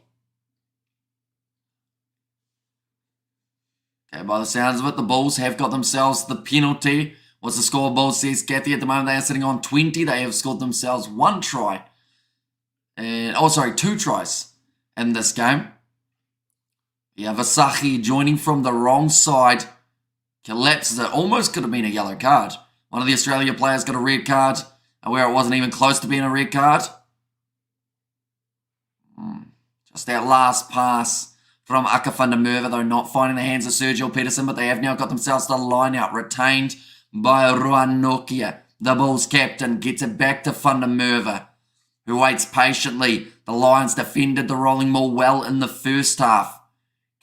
Okay, by the sounds of it, the Bulls have got themselves the penalty. What's the score? Bulls, says Kathy. At the moment, they are sitting on 20. They have scored themselves 1 try. And 2 tries in this game. Yeah, Vasahi joining from the wrong side. Collapses it. Almost could have been a yellow card. One of the Australia players got a red card, where it wasn't even close to being a red card. Just that last pass from Akafunda Merva, though, not finding the hands of Sergio Peterson, but they have now got themselves the line out, retained by Ruan Nokia. The Bulls captain gets it back to Funda Merva, who waits patiently. The Lions defended the rolling ball well in the first half.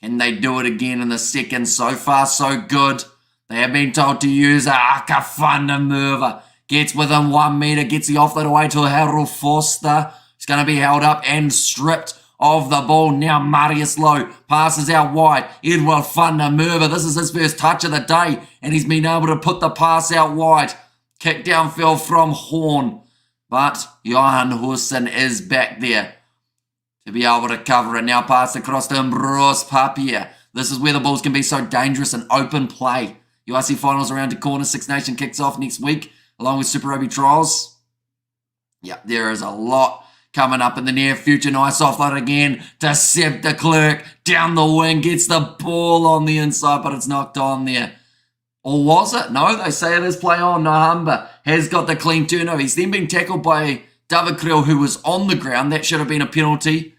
Can they do it again in the second? So far, so good. They have been told to use Akafunda Merva. Gets within 1 metre, gets the offload away to Harold Forster. He's going to be held up and stripped of the ball. Now Marius Lowe passes out wide. Edward Funda Merva. This is his first touch of the day, and he's been able to put the pass out wide. Kick downfield from Horn, but Johan Hussein is back there to be able to cover it. Now pass across to Ambrose Papier. This is where the Bulls can be so dangerous in open play. URC finals around the corner. Six Nation kicks off next week, along with Super Rugby trials. Yeah, there is a lot coming up in the near future. Nice offload again to Seb de Klerk. Down the wing, gets the ball on the inside, but it's knocked on there. Or was it? No, they say it is play on. Nahamba has got the clean turnover. He's then been tackled by David Creel, who was on the ground. That should have been a penalty.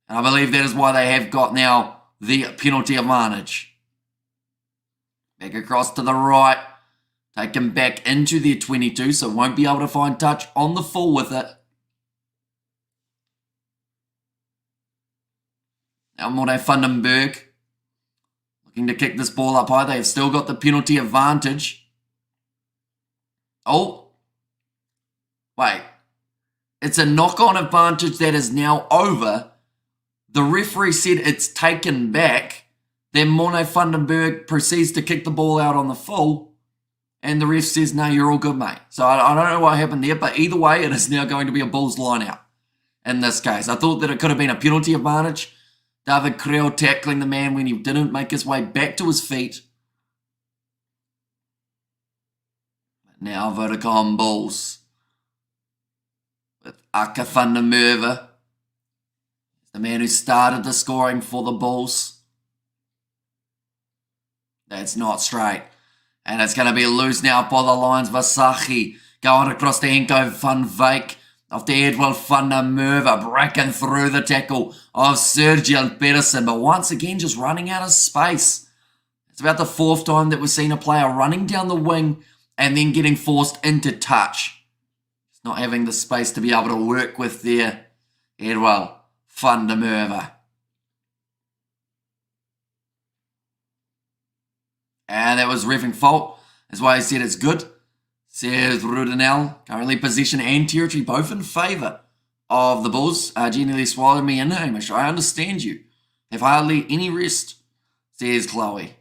And I believe that is why they have got now the penalty advantage. Back across to the right. Take him back into their 22, so won't be able to find touch on the full with it. Now Morne Vandenberg looking to kick this ball up high. They have still got the penalty advantage. Oh. Wait. It's a knock-on advantage that is now over. The referee said it's taken back. Then Morne Vandenberg proceeds to kick the ball out on the full. And the ref says, no, you're all good, mate. So I don't know what happened there, but either way, it is now going to be a Bulls line out in this case. I thought that it could have been a penalty advantage. David Creel tackling the man when he didn't make his way back to his feet. But now VODACOM Bulls with Akafunda Merva, the man who started the scoring for the Bulls. That's not straight. And it's going to be loose now for the Lions. Vasahi going across to Henko van Wyk. Off to Edward Funda Merva, breaking through the tackle of Sergio Peterson. But once again, just running out of space. It's about the fourth time that we've seen a player running down the wing and then getting forced into touch. Just not having the space to be able to work with there. Edward Funda Merva. And that was reffing fault. That's why he said it's good. says Rudenel. Currently possession and territory both in favour of the Bulls. Genuinely swallowed me in, Hamish. I understand you. Have hardly any rest, says Chloe.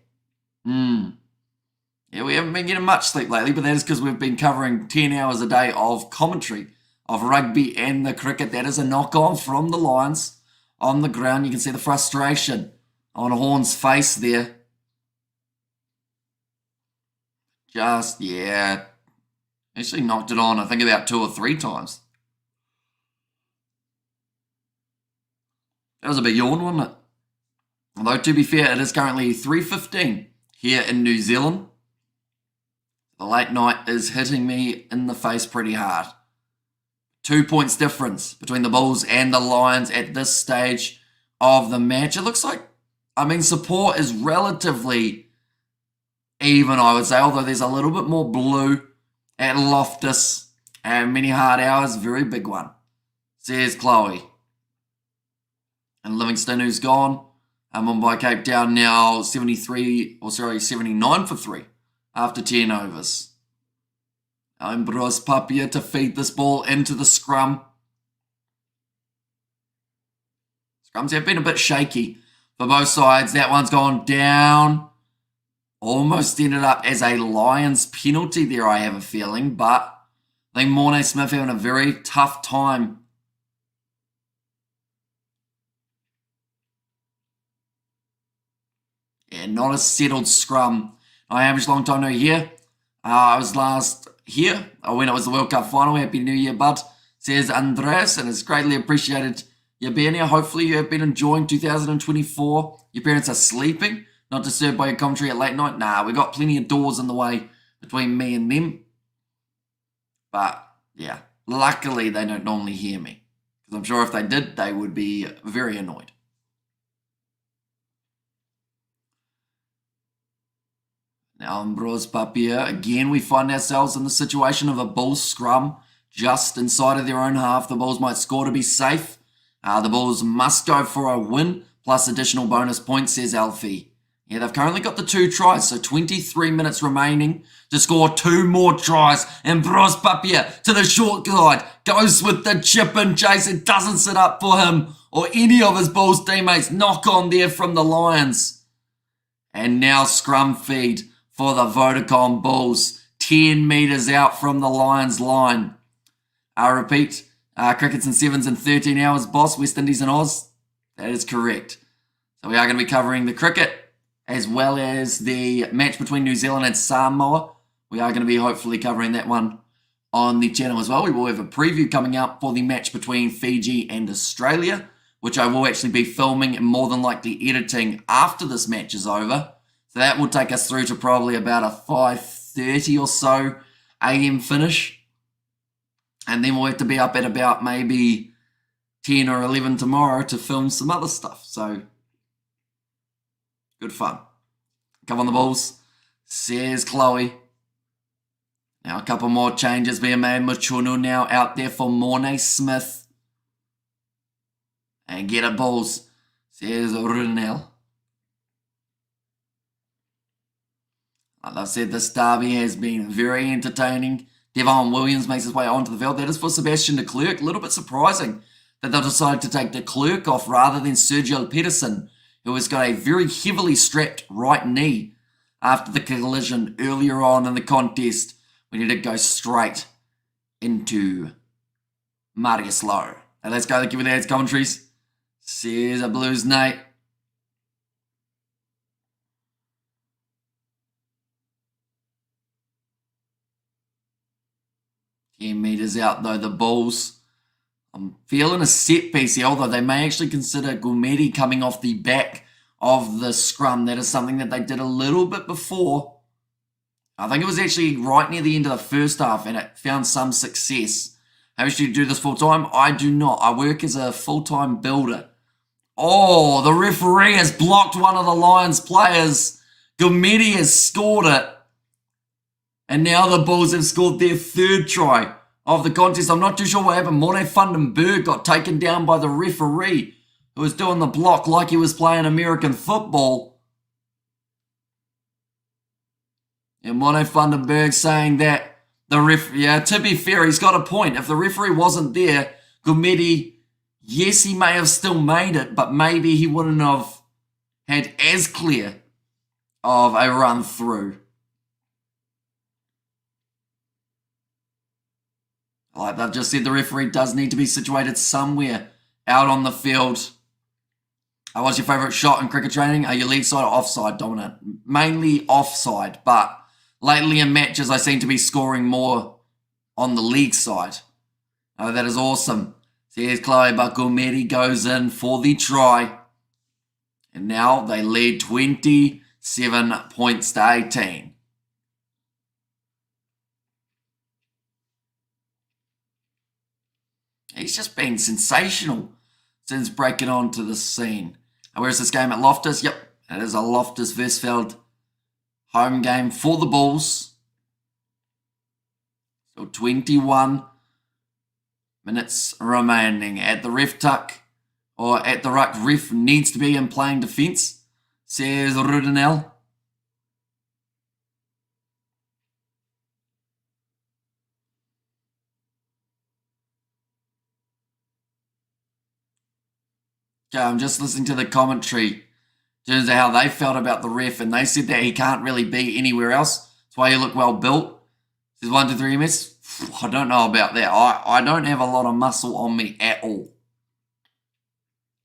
Yeah, we haven't been getting much sleep lately, but that is because we've been covering 10 hours a day of commentary of rugby and the cricket. That is a knock-on from the Lions on the ground. You can see the frustration on Horn's face there. Just, yeah. Actually knocked it on, I think, about 2 or 3 times. That was a big yawn, wasn't it? Although, to be fair, it is currently 3:15 here in New Zealand. The late night is hitting me in the face pretty hard. 2 points difference between the Bulls and the Lions at this stage of the match. It looks like, support is relatively even, I would say, although there's a little bit more blue at Loftus and many hard hours. Very big one, says Chloe. And Livingston, who's gone. On by Cape Town now, 79 for 3 after 10 overs. Ambrose Papia to feed this ball into the scrum. Scrums have been a bit shaky for both sides. That one's gone down. Almost ended up as a Lions penalty there, I have a feeling. But I think Mornay Smith having a very tough time. Yeah, not a settled scrum. I am just a long time no here. I was last here when it was the World Cup final. Happy New Year, bud, says Andreas, and it's greatly appreciated you being here. Hopefully you have been enjoying 2024. Your parents are sleeping, not disturbed by your commentary at late night. Nah, we got plenty of doors in the way between me and them. But, yeah, luckily they don't normally hear me. Because I'm sure if they did, they would be very annoyed. Now, Ambrose Papia, again, we find ourselves in the situation of a Bulls scrum just inside of their own half. The Bulls might score to be safe. The Bulls must go for a win, plus additional bonus points, says Alfie. Yeah, they've currently got the 2 tries, so 23 minutes remaining to score 2 more tries. Ambrose Papia to the short side, goes with the chip and chase. It doesn't sit up for him or any of his Bulls teammates. Knock on there from the Lions. And now scrum feed for the VODACOM Bulls, 10 metres out from the Lions line. I repeat, crickets and 7s in 13 hours, boss, West Indies and Oz. That is correct. So we are going to be covering the cricket as well as the match between New Zealand and Samoa. We are going to be hopefully covering that one on the channel as well. We will have a preview coming out for the match between Fiji and Australia, which I will actually be filming and more than likely editing after this match is over. So that will take us through to probably about a 5:30 or so AM finish. And then we'll have to be up at about maybe 10 or 11 tomorrow to film some other stuff. So, good fun. Come on the Bulls, says Chloe. Now a couple more changes being made. Machunu now out there for Mornay Smith. And get it, Bulls, says Runel. Like I've said, this derby has been very entertaining. Devon Williams makes his way onto the field. That is for Sebastian de Klerk. A little bit surprising that they decided to take de Klerk off rather than Sergio Pedersen, who has got a very heavily strapped right knee after the collision earlier on in the contest when he did go straight into Marius Lowe. Now let's go to the Kiwi Lads commentaries. Says a Blues Nate. 10 metres out though, the Bulls. I'm feeling a set piece here, although they may actually consider Gumedi coming off the back of the scrum. That is something that they did a little bit before. I think it was actually right near the end of the first half and it found some success. How much do you do this full time? I do not. I work as a full-time builder. Oh, the referee has blocked one of the Lions players. Gumedi has scored it. And now the Bulls have scored their 3rd try of the contest. I'm not too sure what happened. Morne Vandenberg got taken down by the referee who was doing the block like he was playing American football. And Morne Vandenberg saying that Yeah, to be fair, he's got a point. If the referee wasn't there, Gumedi, yes, he may have still made it, but maybe he wouldn't have had as clear of a run through. Like they've just said, the referee does need to be situated somewhere out on the field. What's your favourite shot in cricket training? Are you lead side or offside dominant? Mainly offside, but lately in matches I seem to be scoring more on the league side. Oh, that is awesome. So here's Chloe, but Gumedi goes in for the try. And now they lead 27 points to 18. He's just been sensational since breaking onto the scene. And where's this game at Loftus? Yep, it is a Loftus Versfeld home game for the Bulls. So 21 minutes remaining at the ref tuck, or at the ruck. Ref needs to be in playing defence, says Rudinell. Okay, I'm just listening to the commentary in terms of how they felt about the ref, and they said that he can't really be anywhere else. That's why you look well built. Says 1, 2, 3 MS. I don't know about that. I don't have a lot of muscle on me at all.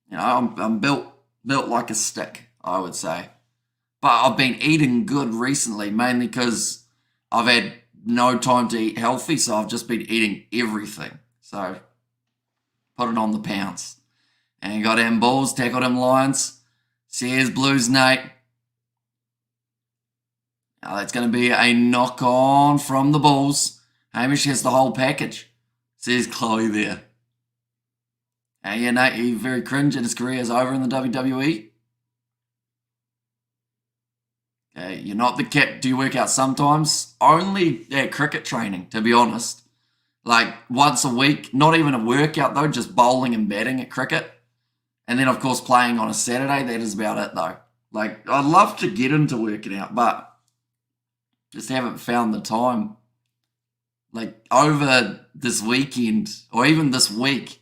You know, I'm built like a stick, I would say. But I've been eating good recently, mainly because I've had no time to eat healthy, so I've just been eating everything. So, put it on the pounds. And you got them Bulls, tackled them Lions. Says Blues Nate. Now that's going to be a knock on from the Bulls. Hamish has the whole package, says Chloe there. And yeah, Nate, he's very cringe and his career is over in the WWE. Okay, you're not the cat. Do you work out sometimes? Only at cricket training, to be honest. Like once a week, not even a workout though, just bowling and batting at cricket. And then, of course, playing on a Saturday. That is about it, though. Like, I'd love to get into working out, but just haven't found the time. Like, over this weekend, or even this week,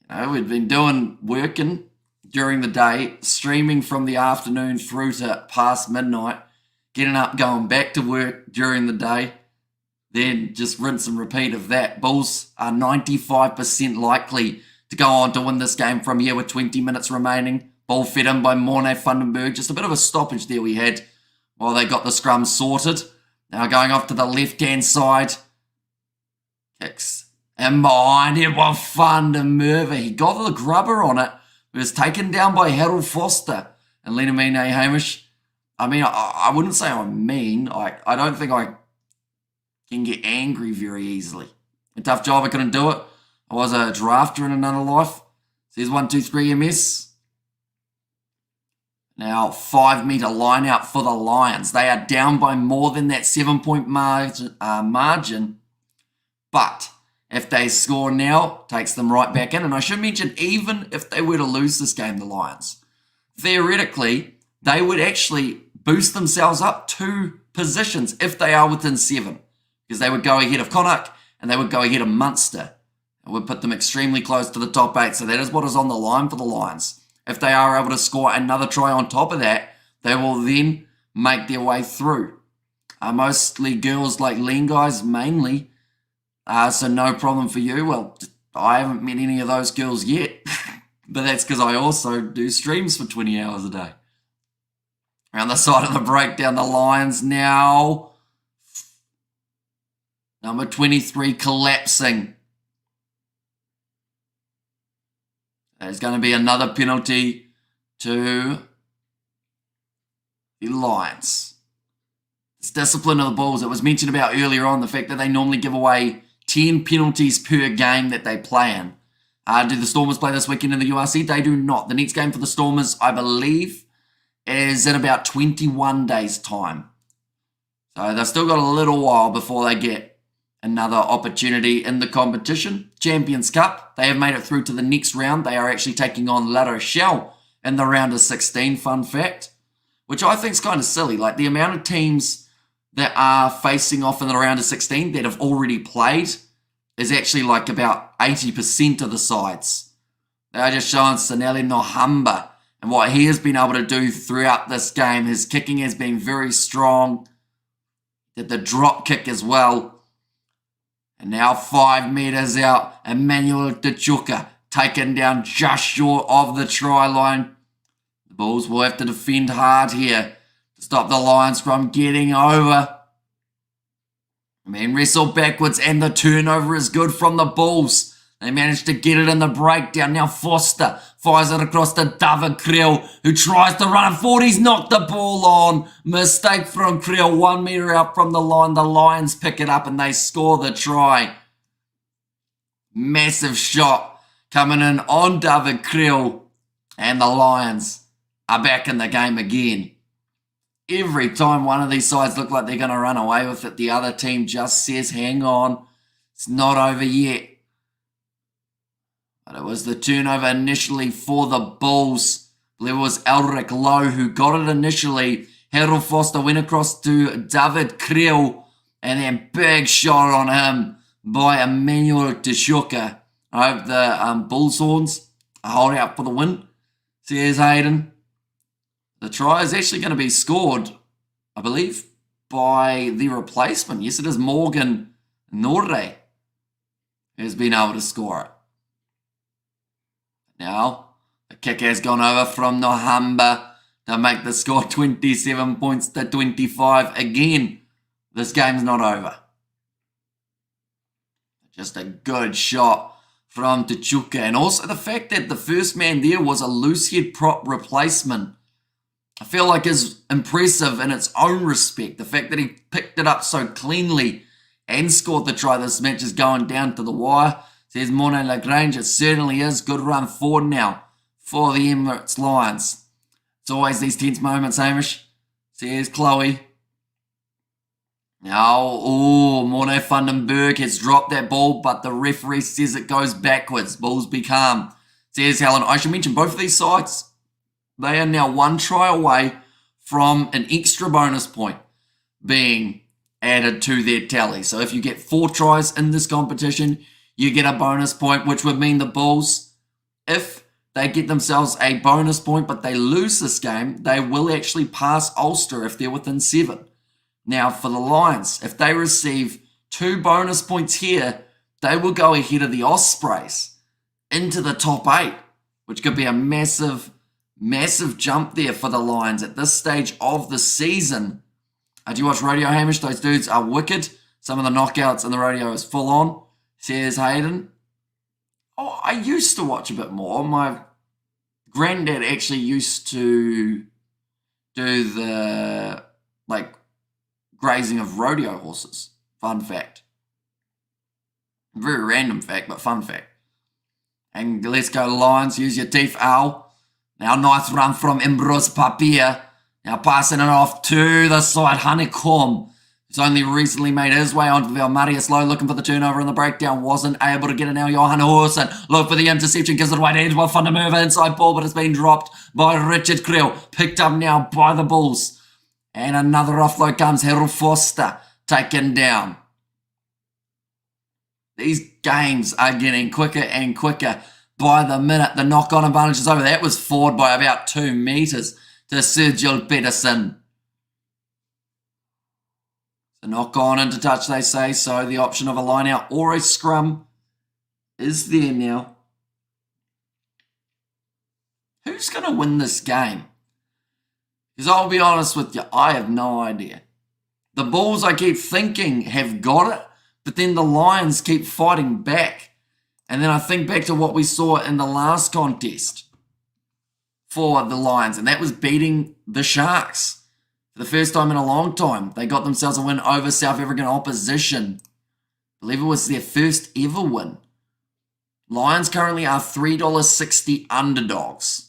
you know, we've been working during the day, streaming from the afternoon through to past midnight, getting up, going back to work during the day, then just rinse and repeat of that. Bulls are 95% likely to go on to win this game from here with 20 minutes remaining. Ball fed in by Morne Fundenberg. Just a bit of a stoppage there we had while they got the scrum sorted. Now going off to the left-hand side. Kicks in behind him by Fundenberg. He got the grubber on it. He was taken down by Harold Foster. And Lenamine Hamish. I mean, I wouldn't say I'm mean. I don't think I can get angry very easily. A tough job, I couldn't do it. I was a drafter in another life. Says 1, 2, 3 MS. Now 5-metre line out for the Lions. They are down by more than that 7-point margin. But if they score now, takes them right back in. And I should mention, even if they were to lose this game, the Lions, theoretically, they would actually boost themselves up 2 positions if they are within 7. Because they would go ahead of Connacht and they would go ahead of Munster. It would put them extremely close to the top 8. So that is what is on the line for the Lions. If they are able to score another try on top of that, they will then make their way through. Mostly girls like lean guys, mainly. So no problem for you. Well, I haven't met any of those girls yet. But that's because I also do streams for 20 hours a day. Around the side of the breakdown, the Lions now. Number 23 collapsing. There's going to be another penalty to the Lions. It's discipline of the Bulls. It was mentioned about earlier on, the fact that they normally give away 10 penalties per game that they play in. Do the Stormers play this weekend in the URC? They do not. The next game for the Stormers, I believe, is in about 21 days' time. So they've still got a little while before they get another opportunity in the competition. Champions Cup, they have made it through to the next round. They are actually taking on La Rochelle in the round of 16, fun fact, which I think is kind of silly. Like the amount of teams that are facing off in the round of 16 that have already played is actually like about 80% of the sides. They're just showing Sanele Nohamba and what he has been able to do throughout this game. His kicking has been very strong. Did the drop kick as well. And now 5 metres out, Emmanuel Tachuka taken down just short of the try line. The Bulls will have to defend hard here to stop the Lions from getting over. Wrestle backwards and the turnover is good from the Bulls. They managed to get it in the breakdown. Now Foster fires it across to David Creel, who tries to run it forward. He's knocked the ball on. Mistake from Creel, 1 metre out from the line. The Lions pick it up and they score the try. Massive shot coming in on David Creel. And the Lions are back in the game again. Every time one of these sides look like they're going to run away with it, the other team just says, hang on, it's not over yet. But it was the turnover initially for the Bulls. I believe it was Elric Lowe who got it initially. Harold Foster went across to David Creel, and then big shot on him by Emmanuel Tachuka. I hope the Bulls horns are holding out for the win. Says Hayden. The try is actually going to be scored, I believe, by the replacement. Yes, it is Morgan Norre who's been able to score it. Now, the kick has gone over from Nohamba to make the score 27 points to 25. Again, this game's not over. Just a good shot from Tachuka. And also the fact that the first man there was a loose head prop replacement, I feel like is impressive in its own respect. The fact that he picked it up so cleanly and scored the try. This match is going down to the wire. Says Morne Lagrange. It certainly is. Good run forward now for the Emirates Lions. It's always these tense moments, Hamish. Says Chloe. Now, Morne Vandenberg has dropped that ball, but the referee says it goes backwards. Bulls be calm. Says Helen. I should mention both of these sides. They are now 1 try away from an extra bonus point being added to their tally. So if you get 4 tries in this competition, you get a bonus point, which would mean the Bulls, if they get themselves a bonus point but they lose this game, they will actually pass Ulster if they're within 7. Now for the Lions, if they receive 2 bonus points here, they will go ahead of the Ospreys into the top 8, which could be a massive jump there for the Lions at this stage of the season. Do you watch Rodeo, Hamish? Those dudes are wicked. Some of the knockouts in the rodeo is full on. Says Hayden. Oh, I used to watch a bit more. My granddad actually used to do the, grazing of rodeo horses. Fun fact. Very random fact, but fun fact. And let's go Lions. Use your teeth, Al. Now nice run from Ambrose Papier. Now passing it off to the side. Honeycomb, who's only recently made his way onto the Marius Lowe, looking for the turnover in the breakdown. Wasn't able to get it now. Johan Horsen look for the interception. Gives it away to Edward van der Merwe. Inside ball, but it's been dropped by Richard Creel. Picked up now by the Bulls. And another offload comes. Harold Foster taken down. These games are getting quicker and quicker by the minute. The knock-on advantage is over. That was forward by about 2 metres to Sergio Pedersen. The knock-on into touch, they say. So the option of a line-out or a scrum is there now. Who's going to win this game? Because I'll be honest with you, I have no idea. The Bulls, I keep thinking, have got it, but then the Lions keep fighting back. And then I think back to what we saw in the last contest for the Lions, and that was beating the Sharks. For the first time in a long time, they got themselves a win over South African opposition. I believe it was their first ever win. Lions currently are $3.60 underdogs.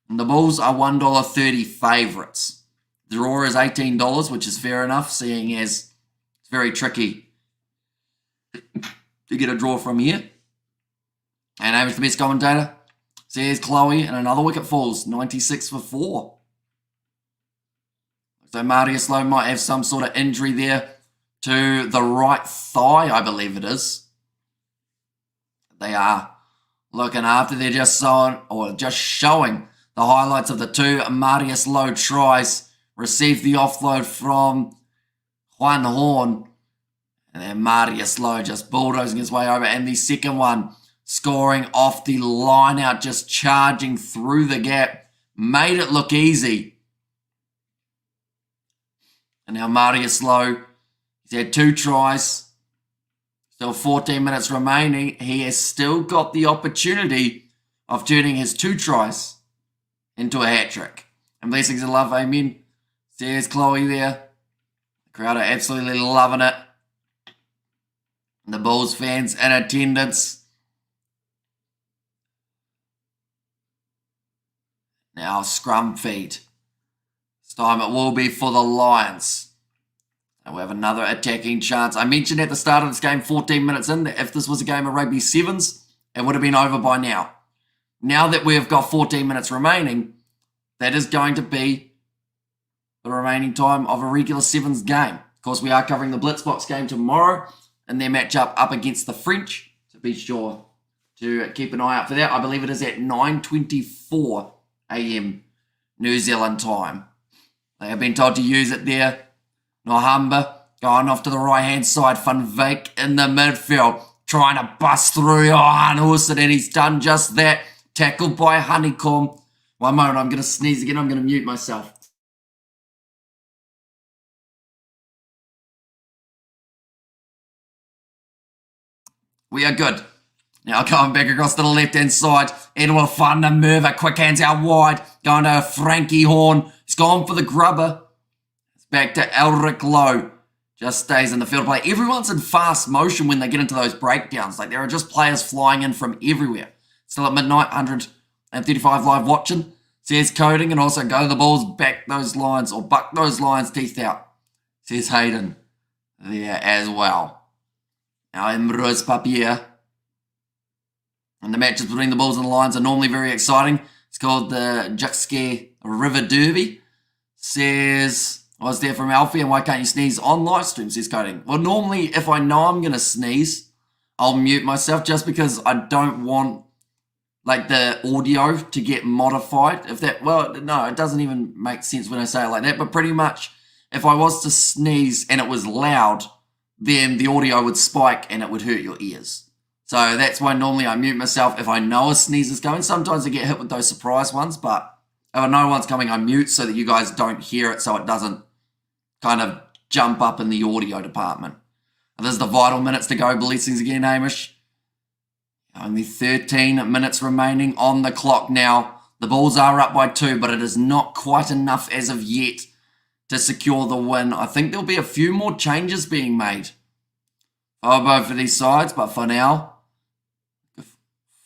And the Bulls are $1.30 favourites. The draw is $18, which is fair enough, seeing as it's very tricky to get a draw from here. And Amish, the best commentator, says Chloe, and another wicket falls, 96 for 4. So Marius Lowe might have some sort of injury there to the right thigh, I believe it is. They are looking after. They're just showing the highlights of the two Marius Lowe tries. Received the offload from Juan Horn. And then Marius Lowe just bulldozing his way over. And the second one scoring off the line out, just charging through the gap. Made it look easy. And now Marius Lowe, he's had 2 tries. Still 14 minutes remaining. He has still got the opportunity of turning his 2 tries into a hat-trick. And blessings and love, amen. There's Chloe there. The crowd are absolutely loving it. And the Bulls fans in attendance. Now scrum feed. This time it will be for the Lions. And we have another attacking chance. I mentioned at the start of this game, 14 minutes in, that if this was a game of rugby sevens, it would have been over by now. Now that we have got 14 minutes remaining, that is going to be the remaining time of a regular sevens game. Of course, we are covering the Blitzbox game tomorrow and their matchup up against the French. So be sure to keep an eye out for that. I believe it is at 9:24 a.m. New Zealand time. They have been told to use it there. Nohamba going off to the right-hand side. Van Wyk in the midfield. Trying to bust through Johan Husson, and he's done just that. Tackled by Honeycomb. One moment, I'm going to sneeze again. I'm going to mute myself. We are good. Now going back across to the left-hand side. Edward van der Merwe. Quick hands out wide. Going to Frankie Horn. He's gone for the grubber. Back to Elric Lowe. Just stays in the field of play. Everyone's in fast motion when they get into those breakdowns. Like, there are just players flying in from everywhere. Still at midnight, 135 live watching. Says Coding, and also go to the Bulls, back those lines, or buck those Lions' teeth out. Says Hayden there as well. Now Emirates Papier. And the matches between the Bulls and the Lions are normally very exciting. It's called the Juxke River Derby. Says... I was there from Alfie, and why can't you sneeze on live stream, says Coding. Well, normally, if I know I'm going to sneeze, I'll mute myself just because I don't want, like, the audio to get modified. Well, no, it doesn't even make sense when I say it like that, but pretty much, if I was to sneeze and it was loud, then the audio would spike and it would hurt your ears. So that's why normally I mute myself if I know a sneeze is coming. Sometimes I get hit with those surprise ones, but if I know one's coming, I mute so that you guys don't hear it, so it doesn't kind of jump up in the audio department. And there's the vital minutes to go. Blessings again, Hamish. Only 13 minutes remaining on the clock now. The Bulls are up by 2, but it is not quite enough as of yet to secure the win. I think there'll be a few more changes being made for both of these sides, but for now, the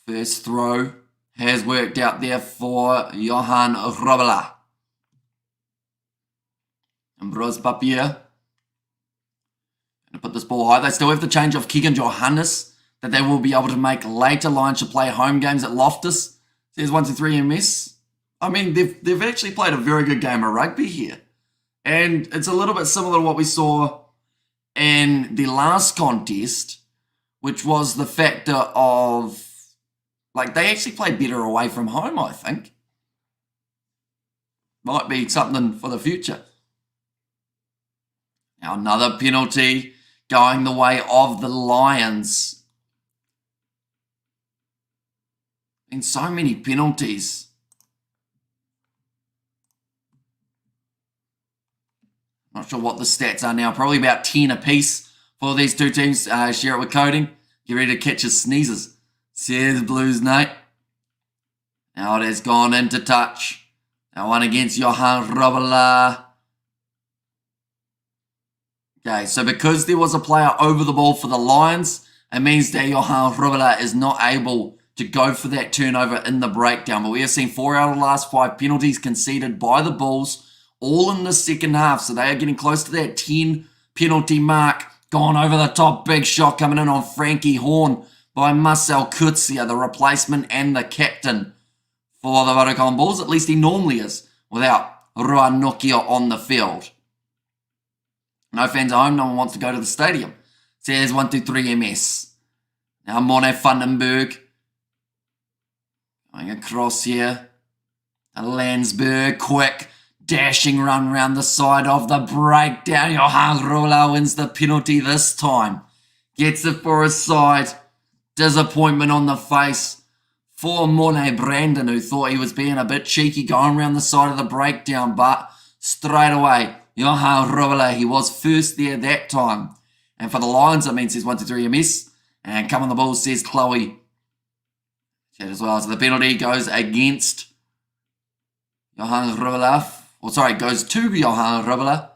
first throw has worked out there for Johan Robela. And Bros Papier. Going to put this ball high. They still have the change of Keegan Johannes that they will be able to make later. Lions should play home games at Loftus. There's 1-2-3 MS. I mean, they've actually played a very good game of rugby here. And it's a little bit similar to what we saw in the last contest, which was the factor of, like, they actually played better away from home, I think. Might be something for the future. Now another penalty going the way of the Lions. Been so many penalties. Not sure what the stats are now. Probably about 10 apiece for these two teams. Share it with Coding. Get ready to catch his sneezes. Says Blues Nate. Now it has gone into touch. Now one against Johan Robela. Okay, so because there was a player over the ball for the Lions, it means that Johan Robela is not able to go for that turnover in the breakdown. But we have seen 4 out of the last 5 penalties conceded by the Bulls, all in the second half. So they are getting close to that 10 penalty mark. Gone over the top, big shot coming in on Frankie Horn by Marcel Kutsia, the replacement and the captain for the VODACOM Bulls. At least he normally is, without Ruan Nokia on the field. No fans at home, no one wants to go to the stadium. Says 123 MS. Now Morne Vandenberg going across here. Landsberg, quick, dashing run round the side of the breakdown. Johan Rola wins the penalty this time. Gets it for his side. Disappointment on the face for Morne Brandon, who thought he was being a bit cheeky going around the side of the breakdown, but straight away, Johan Rola, he was first there that time. And for the Lions, it means says 123 MS. And come on the Bulls, says Chloe. Chat as well. So the penalty goes against Johan Rola. Or sorry, goes to Johan Rola.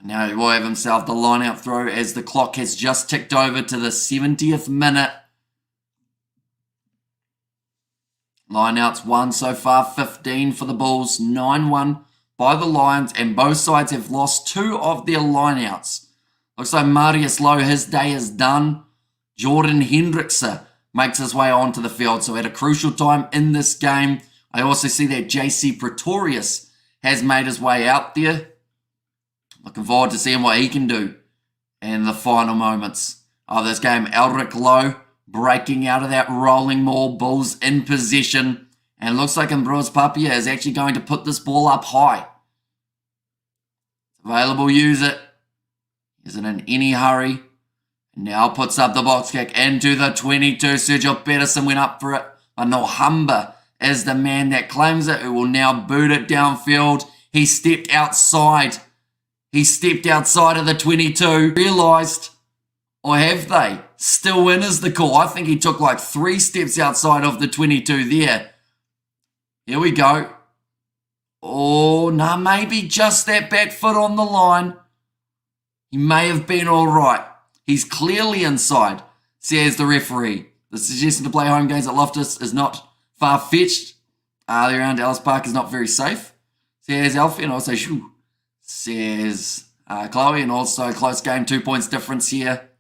Now he will have himself the line-out throw as the clock has just ticked over to the 70th minute. Line-outs 1 so far, 15 for the Bulls, 9-1 by the Lions, and both sides have lost 2 of their line-outs. Looks like Marius Lowe, his day is done. Jordan Hendrickse makes his way onto the field, so at a crucial time in this game. I also see that JC Pretorius has made his way out there. Looking forward to seeing what he can do in the final moments of this game. Elric Lowe breaking out of that rolling maul. Bulls in possession. And looks like Ambrose Papia is actually going to put this ball up high. Available, use it. Isn't in any hurry. Now puts up the box kick into the 22. Sergio Pedersen went up for it. But Nohamba is the man that claims it, who will now boot it downfield. He stepped outside. He stepped outside of the 22. Realised, or have they? Still in is the call. I think he took like 3 steps outside of the 22 there. Here we go. Oh, no, maybe just that back foot on the line. He may have been all right. He's clearly inside, says the referee. The suggestion to play home games at Loftus is not far-fetched. Around Ellis Park is not very safe, says Alfie, and also says Chloe, and also close game, 2 points difference here.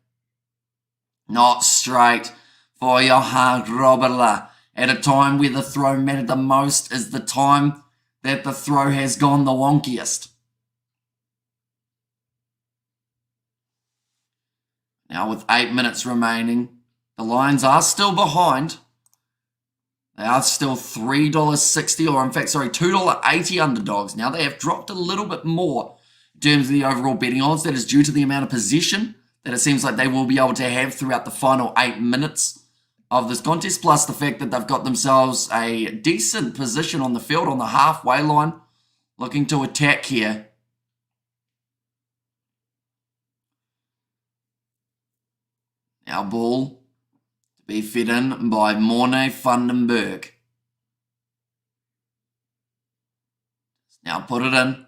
Not straight for Johan Roberla. At a time where the throw mattered the most is the time that the throw has gone the wonkiest. Now with 8 minutes remaining, the Lions are still behind. They are still $3.60, or in fact, sorry, $2.80 underdogs. Now they have dropped a little bit more in terms of the overall betting odds. That is due to the amount of possession that it seems like they will be able to have throughout the final 8 minutes of this contest, plus the fact that they've got themselves a decent position on the field on the halfway line, looking to attack here. Now ball to be fed in by Morne Vandenberg. Now put it in.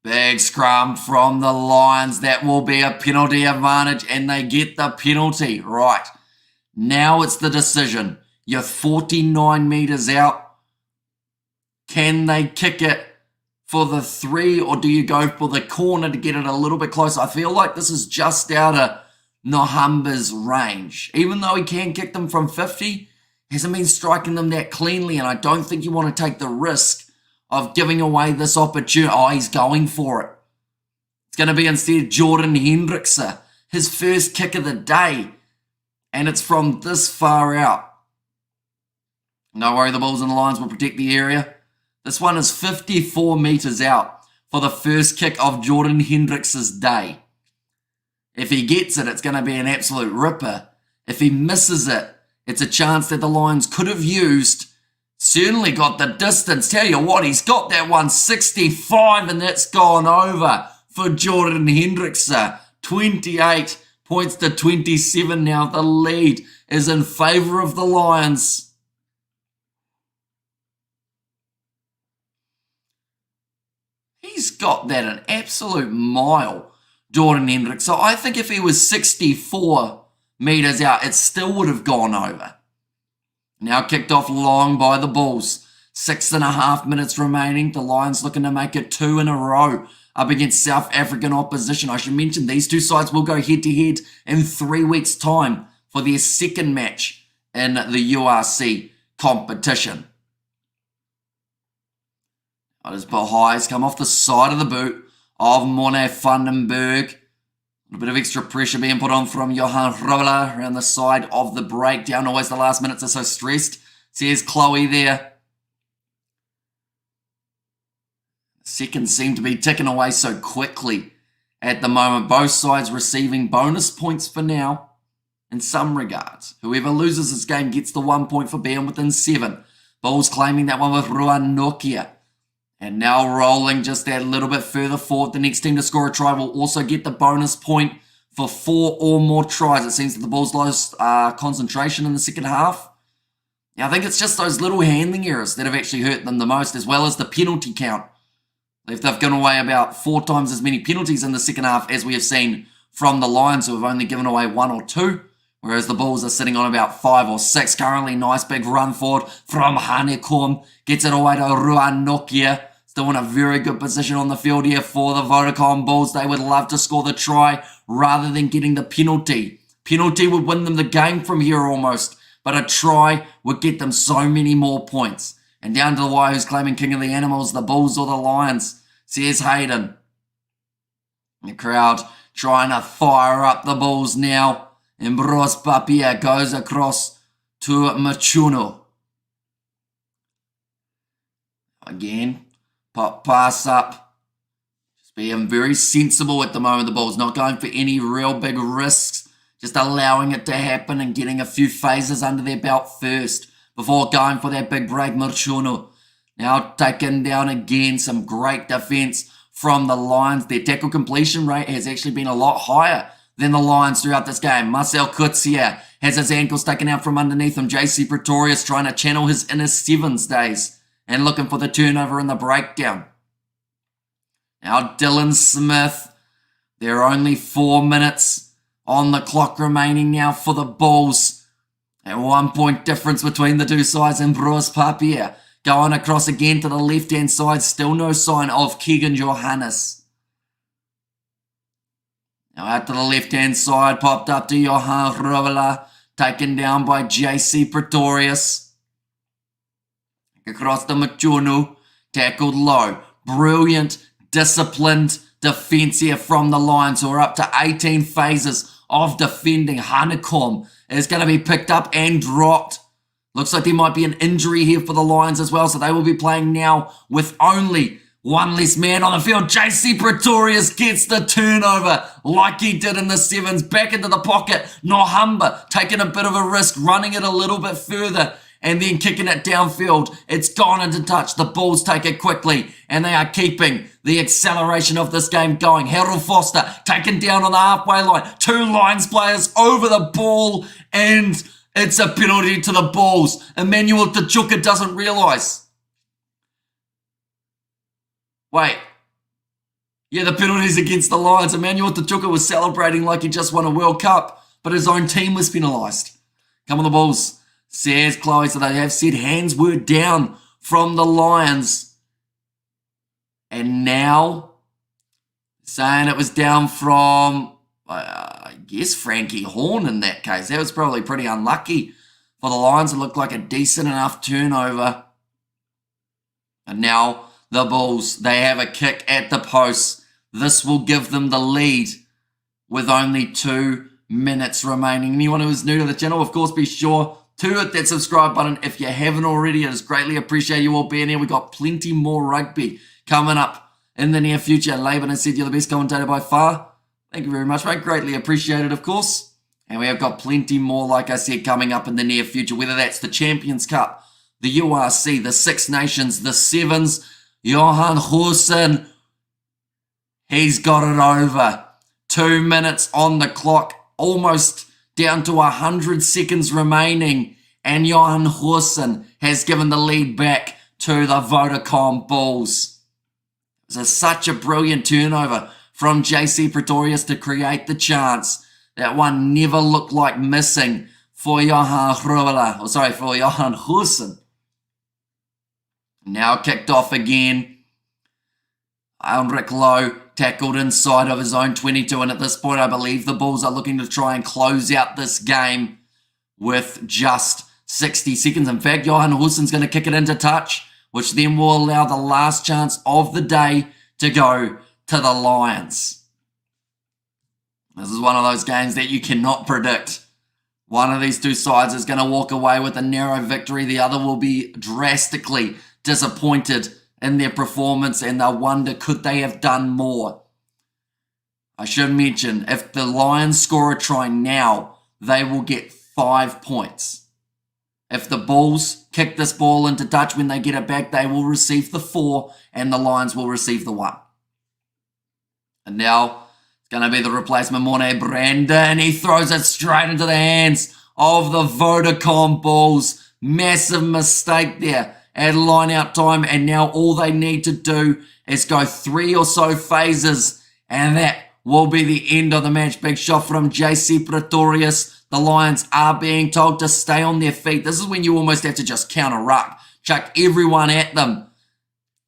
Big scrum from the Lions. That will be a penalty advantage, and they get the penalty. Right. Now it's the decision. You're 49 metres out. Can they kick it for the 3, or do you go for the corner to get it a little bit closer? I feel like this is just out of Nohamba's range. Even though he can kick them from 50, hasn't been striking them that cleanly, and I don't think you want to take the risk of giving away this opportunity. Oh, he's going for it. It's going to be instead Jordan Hendrickse, his first kick of the day, and it's from this far out. No worry, the Bulls and the Lions will protect the area. This one is 54 metres out for the first kick of Jordan Hendrickse's day. If he gets it, it's going to be an absolute ripper. If he misses it, it's a chance that the Lions could have used. Certainly got the distance. Tell you what, he's got that 165, and that's gone over for Jordan Hendrickse. 28 points to 27 now. The lead is in favour of the Lions. He's got that an absolute mile, Jordan Hendrickse. So I think if he was 64 metres out, it still would have gone over. Now kicked off long by the Bulls. 6.5 minutes remaining. The Lions looking to make it 2 in a row up against South African opposition. I should mention these two sides will go head-to-head in 3 weeks' time for their second match in the URC competition. Just put highs, come off the side of the boot of Morne Vandenberg. A bit of extra pressure being put on from Johan Roller around the side of the breakdown. Always the last minutes are so stressed. Says Chloe there. Seconds seem to be ticking away so quickly at the moment. Both sides receiving bonus points for now in some regards. Whoever loses this game gets the 1 point for being within 7. Bulls claiming that one with Ruan Nokia. And now rolling just that little bit further forward. The next team to score a try will also get the bonus point for 4 or more tries. It seems that the Bulls lost concentration in the second half. Now, I think it's just those little handling errors that have actually hurt them the most, as well as the penalty count. They've given away about 4 times as many penalties in the second half as we have seen from the Lions, who have only given away 1 or 2, whereas the Bulls are sitting on about 5 or 6 currently. Nice big run forward from Hanekom. Gets it away to Ruan Nokia. Still in a very good position on the field here for the VODACOM Bulls. They would love to score the try rather than getting the penalty. Penalty would win them the game from here almost, but a try would get them so many more points. And down to the wire, who's claiming king of the animals, the Bulls or the Lions, says Hayden. The crowd trying to fire up the Bulls now. Ambrose Papia goes across to Machuno. Again, pop pass up. Just being very sensible at the moment, the Bulls. Not going for any real big risks. Just allowing it to happen and getting a few phases under their belt first before going for that big break. Machuno now taken down again. Some great defense from the Lions. Their tackle completion rate has actually been a lot higher than the Lions throughout this game. Marcel Kutsia has his ankles taken out from underneath him. JC Pretorius trying to channel his inner sevens days and looking for the turnover in the breakdown. Now Dylan Smith. There are only 4 minutes on the clock remaining now for the Bulls. And 1 point difference between the two sides. And Bruce Papier going across again to the left-hand side. Still no sign of Keegan Johannes. Now out to the left-hand side. Popped up to Johan Rovala. Taken down by JC Pretorius. Across to Machuno. Tackled low. Brilliant, disciplined defense here from the Lions, who are up to 18 phases of defending. Hanekom is going to be picked up and dropped. Looks like there might be an injury here for the Lions as well, so they will be playing now with only 1 less man on the field. JC Pretorius gets the turnover like he did in the sevens. Back into the pocket. Nohamba taking a bit of a risk, running it a little bit further and then kicking it downfield. It's gone into touch. The Bulls take it quickly and they are keeping the acceleration of this game going. Harold Foster taken down on the halfway line. 2 Lions players over the ball and it's a penalty to the Bulls. Emmanuel Tachuka doesn't realise. Wait. Yeah, the penalty's against the Lions. Emmanuel Tachuka was celebrating like he just won a World Cup, but his own team was penalised. Come on, the Bulls, says Chloe. So they have said hands were down from the Lions. And now, saying it was down from, I guess, Frankie Horn in that case. That was probably pretty unlucky for the Lions. It looked like a decent enough turnover. And now the Bulls, they have a kick at the post. This will give them the lead with only 2 minutes remaining. Anyone who is new to the channel, of course, be sure to hit that subscribe button if you haven't already. It is greatly appreciated you all being here. We've got plenty more rugby coming up in the near future. Laban has said you're the best commentator by far. Thank you very much, mate. Greatly appreciated, of course. And we have got plenty more, like I said, coming up in the near future, whether that's the Champions Cup, the URC, the Six Nations, the Sevens. Johan Hussein, he's got it over. 2 minutes on the clock, almost down to 100 seconds remaining. And Johan Hussein has given the lead back to the VODACOM Bulls. It was such a brilliant turnover from JC Pretorius to create the chance. That one never looked like missing for Johan Hussein. Now kicked off again. Ulrich Lowe tackled inside of his own 22, and at this point I believe the Bulls are looking to try and close out this game with just 60 seconds. In fact, Johan Hussein's going to kick it into touch, which then will allow the last chance of the day to go to the Lions. This is one of those games that you cannot predict. One of these two sides is going to walk away with a narrow victory. The other will be drastically disappointed in their performance, and they'll wonder, could they have done more? I should mention, if the Lions score a try now, they will get 5 points. If the Bulls kick this ball into touch when they get it back, they will receive the 4, and the Lions will receive the 1. And now it's going to be the replacement, Morne Brandon. He throws it straight into the hands of the VODACOM Bulls. Massive mistake there at line-out time, and now all they need to do is go 3 or so phases, and that will be the end of the match. Big shot from JC Pretorius. The Lions are being told to stay on their feet. This is when you almost have to just counter-ruck. Chuck everyone at them.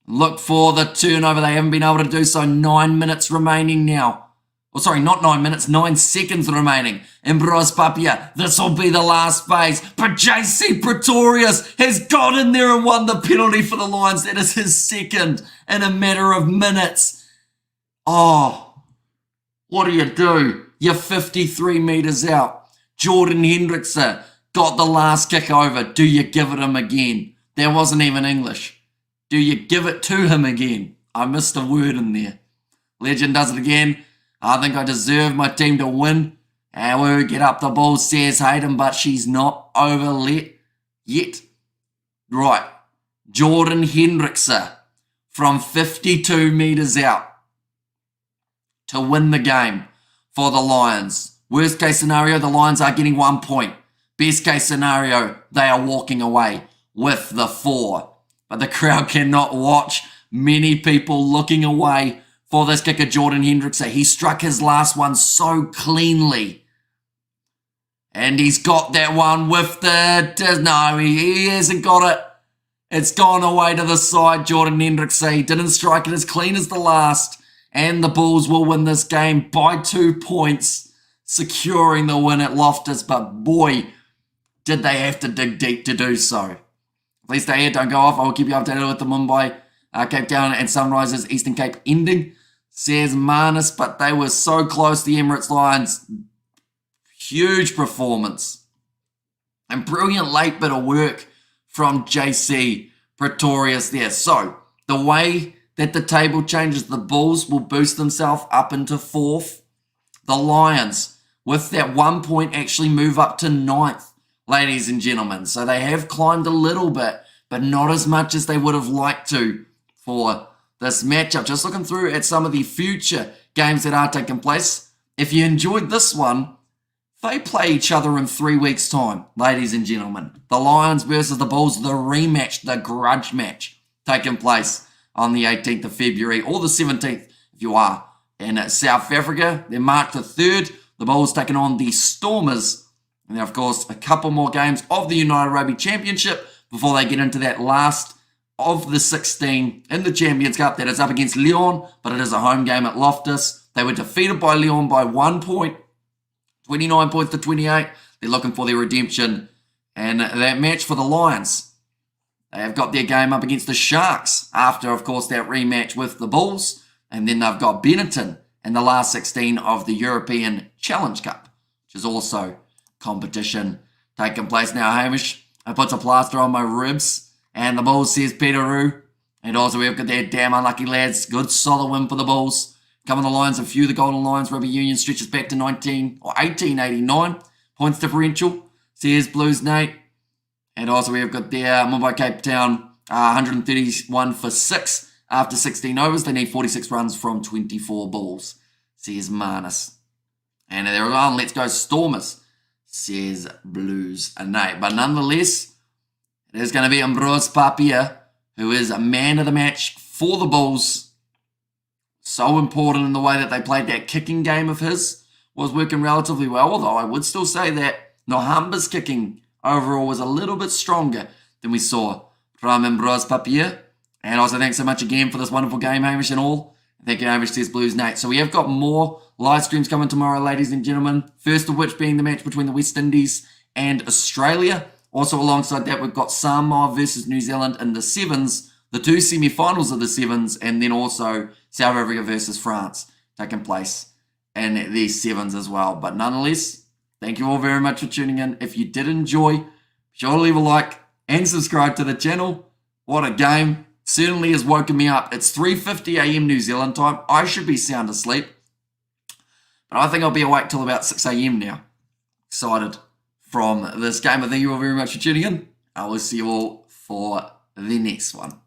Look for the turnover. They haven't been able to do so. 9 minutes remaining now. Oh, sorry, not 9 minutes. 9 seconds remaining. Emirates Papia, this will be the last phase. But JC Pretorius has got in there and won the penalty for the Lions. That is his second in a matter of minutes. Oh, what do? You're 53 metres out. Jordan Hendrickson got the last kick over. Do you give it him again? That wasn't even English. Do you give it to him again? I missed a word in there. Legend does it again. I think I deserve my team to win. And we get up the ball, says Hayden, but she's not over yet. Right. Jordan Hendrickson from 52 metres out to win the game for the Lions. Worst case scenario, the Lions are getting 1 point. Best case scenario, they are walking away with the 4. But the crowd cannot watch. Many people looking away for this kicker, Jordan Hendrickson. He struck his last one so cleanly. And he's got that one with the... No, he hasn't got it. It's gone away to the side, Jordan Hendrickson. He didn't strike it as clean as the last. And the Bulls will win this game by 2 points, securing the win at Loftus. But boy, did they have to dig deep to do so. Please stay here, don't go off. I will keep you updated with the Mumbai, Cape Town and Sunrisers Eastern Cape ending. Says Manus, but they were so close, the Emirates Lions. Huge performance. And brilliant late bit of work from JC Pretorius there. So, the way that the table changes, the Bulls will boost themselves up into 4th. The Lions, with that 1 point, actually move up to 9th, ladies and gentlemen. So they have climbed a little bit, but not as much as they would have liked to for this matchup. Just looking through at some of the future games that are taking place. If you enjoyed this one, they play each other in 3 weeks' time, ladies and gentlemen. The Lions versus the Bulls, the rematch, the grudge match, taking place on the 18th of February or the 17th if you are in South Africa. Then March the 3rd, the Bulls taking on the Stormers. And then, of course, a couple more games of the United Rugby Championship before they get into that last of the 16 in the Champions Cup. That is up against Lyon, but it is a home game at Loftus. They were defeated by Lyon by 1 point, 29 points to 28. They're looking for their redemption. And that match for the Lions, they have got their game up against the Sharks after, of course, that rematch with the Bulls. And then they've got Benetton in the last 16 of the European Challenge Cup, which is also competition taking place now. Hamish, I put a plaster on my ribs, and the Bulls says Peteroo. And also we've got their damn unlucky lads. Good solid win for the Bulls. Coming the Lions, a few the Golden Lions Rugby Union stretches back to 1889 points differential. Says Blues Nate. And also we've got their Mumbai Cape Town 131 for 6 after 16 overs. They need 46 runs from 24 balls, says Manus. And they're on, let's go Stormers, says Blues Nate. But nonetheless, it is going to be Emirates Papia, who is a man of the match for the Bulls. So important in the way that they played that kicking game of his. Was working relatively well, although I would still say that Nohamba's kicking overall was a little bit stronger than we saw from Emirates Papia. And also thanks so much again for this wonderful game, Hamish, and all. Thank you, Hamish, says Blues Nate. So we have got more live streams coming tomorrow, ladies and gentlemen. First of which being the match between the West Indies and Australia. Also alongside that, we've got Samoa versus New Zealand in the 7s. the 2 semi-finals of the sevens, and then also South Africa versus France taking place in these sevens as well. But nonetheless, thank you all very much for tuning in. If you did enjoy, be sure to leave a like and subscribe to the channel. What a game. Certainly has woken me up. It's 3:50 a.m. New Zealand time. I should be sound asleep, but I think I'll be awake till about 6 a.m. now. Excited from this game. I thank you all very much for tuning in. I will see you all for the next one.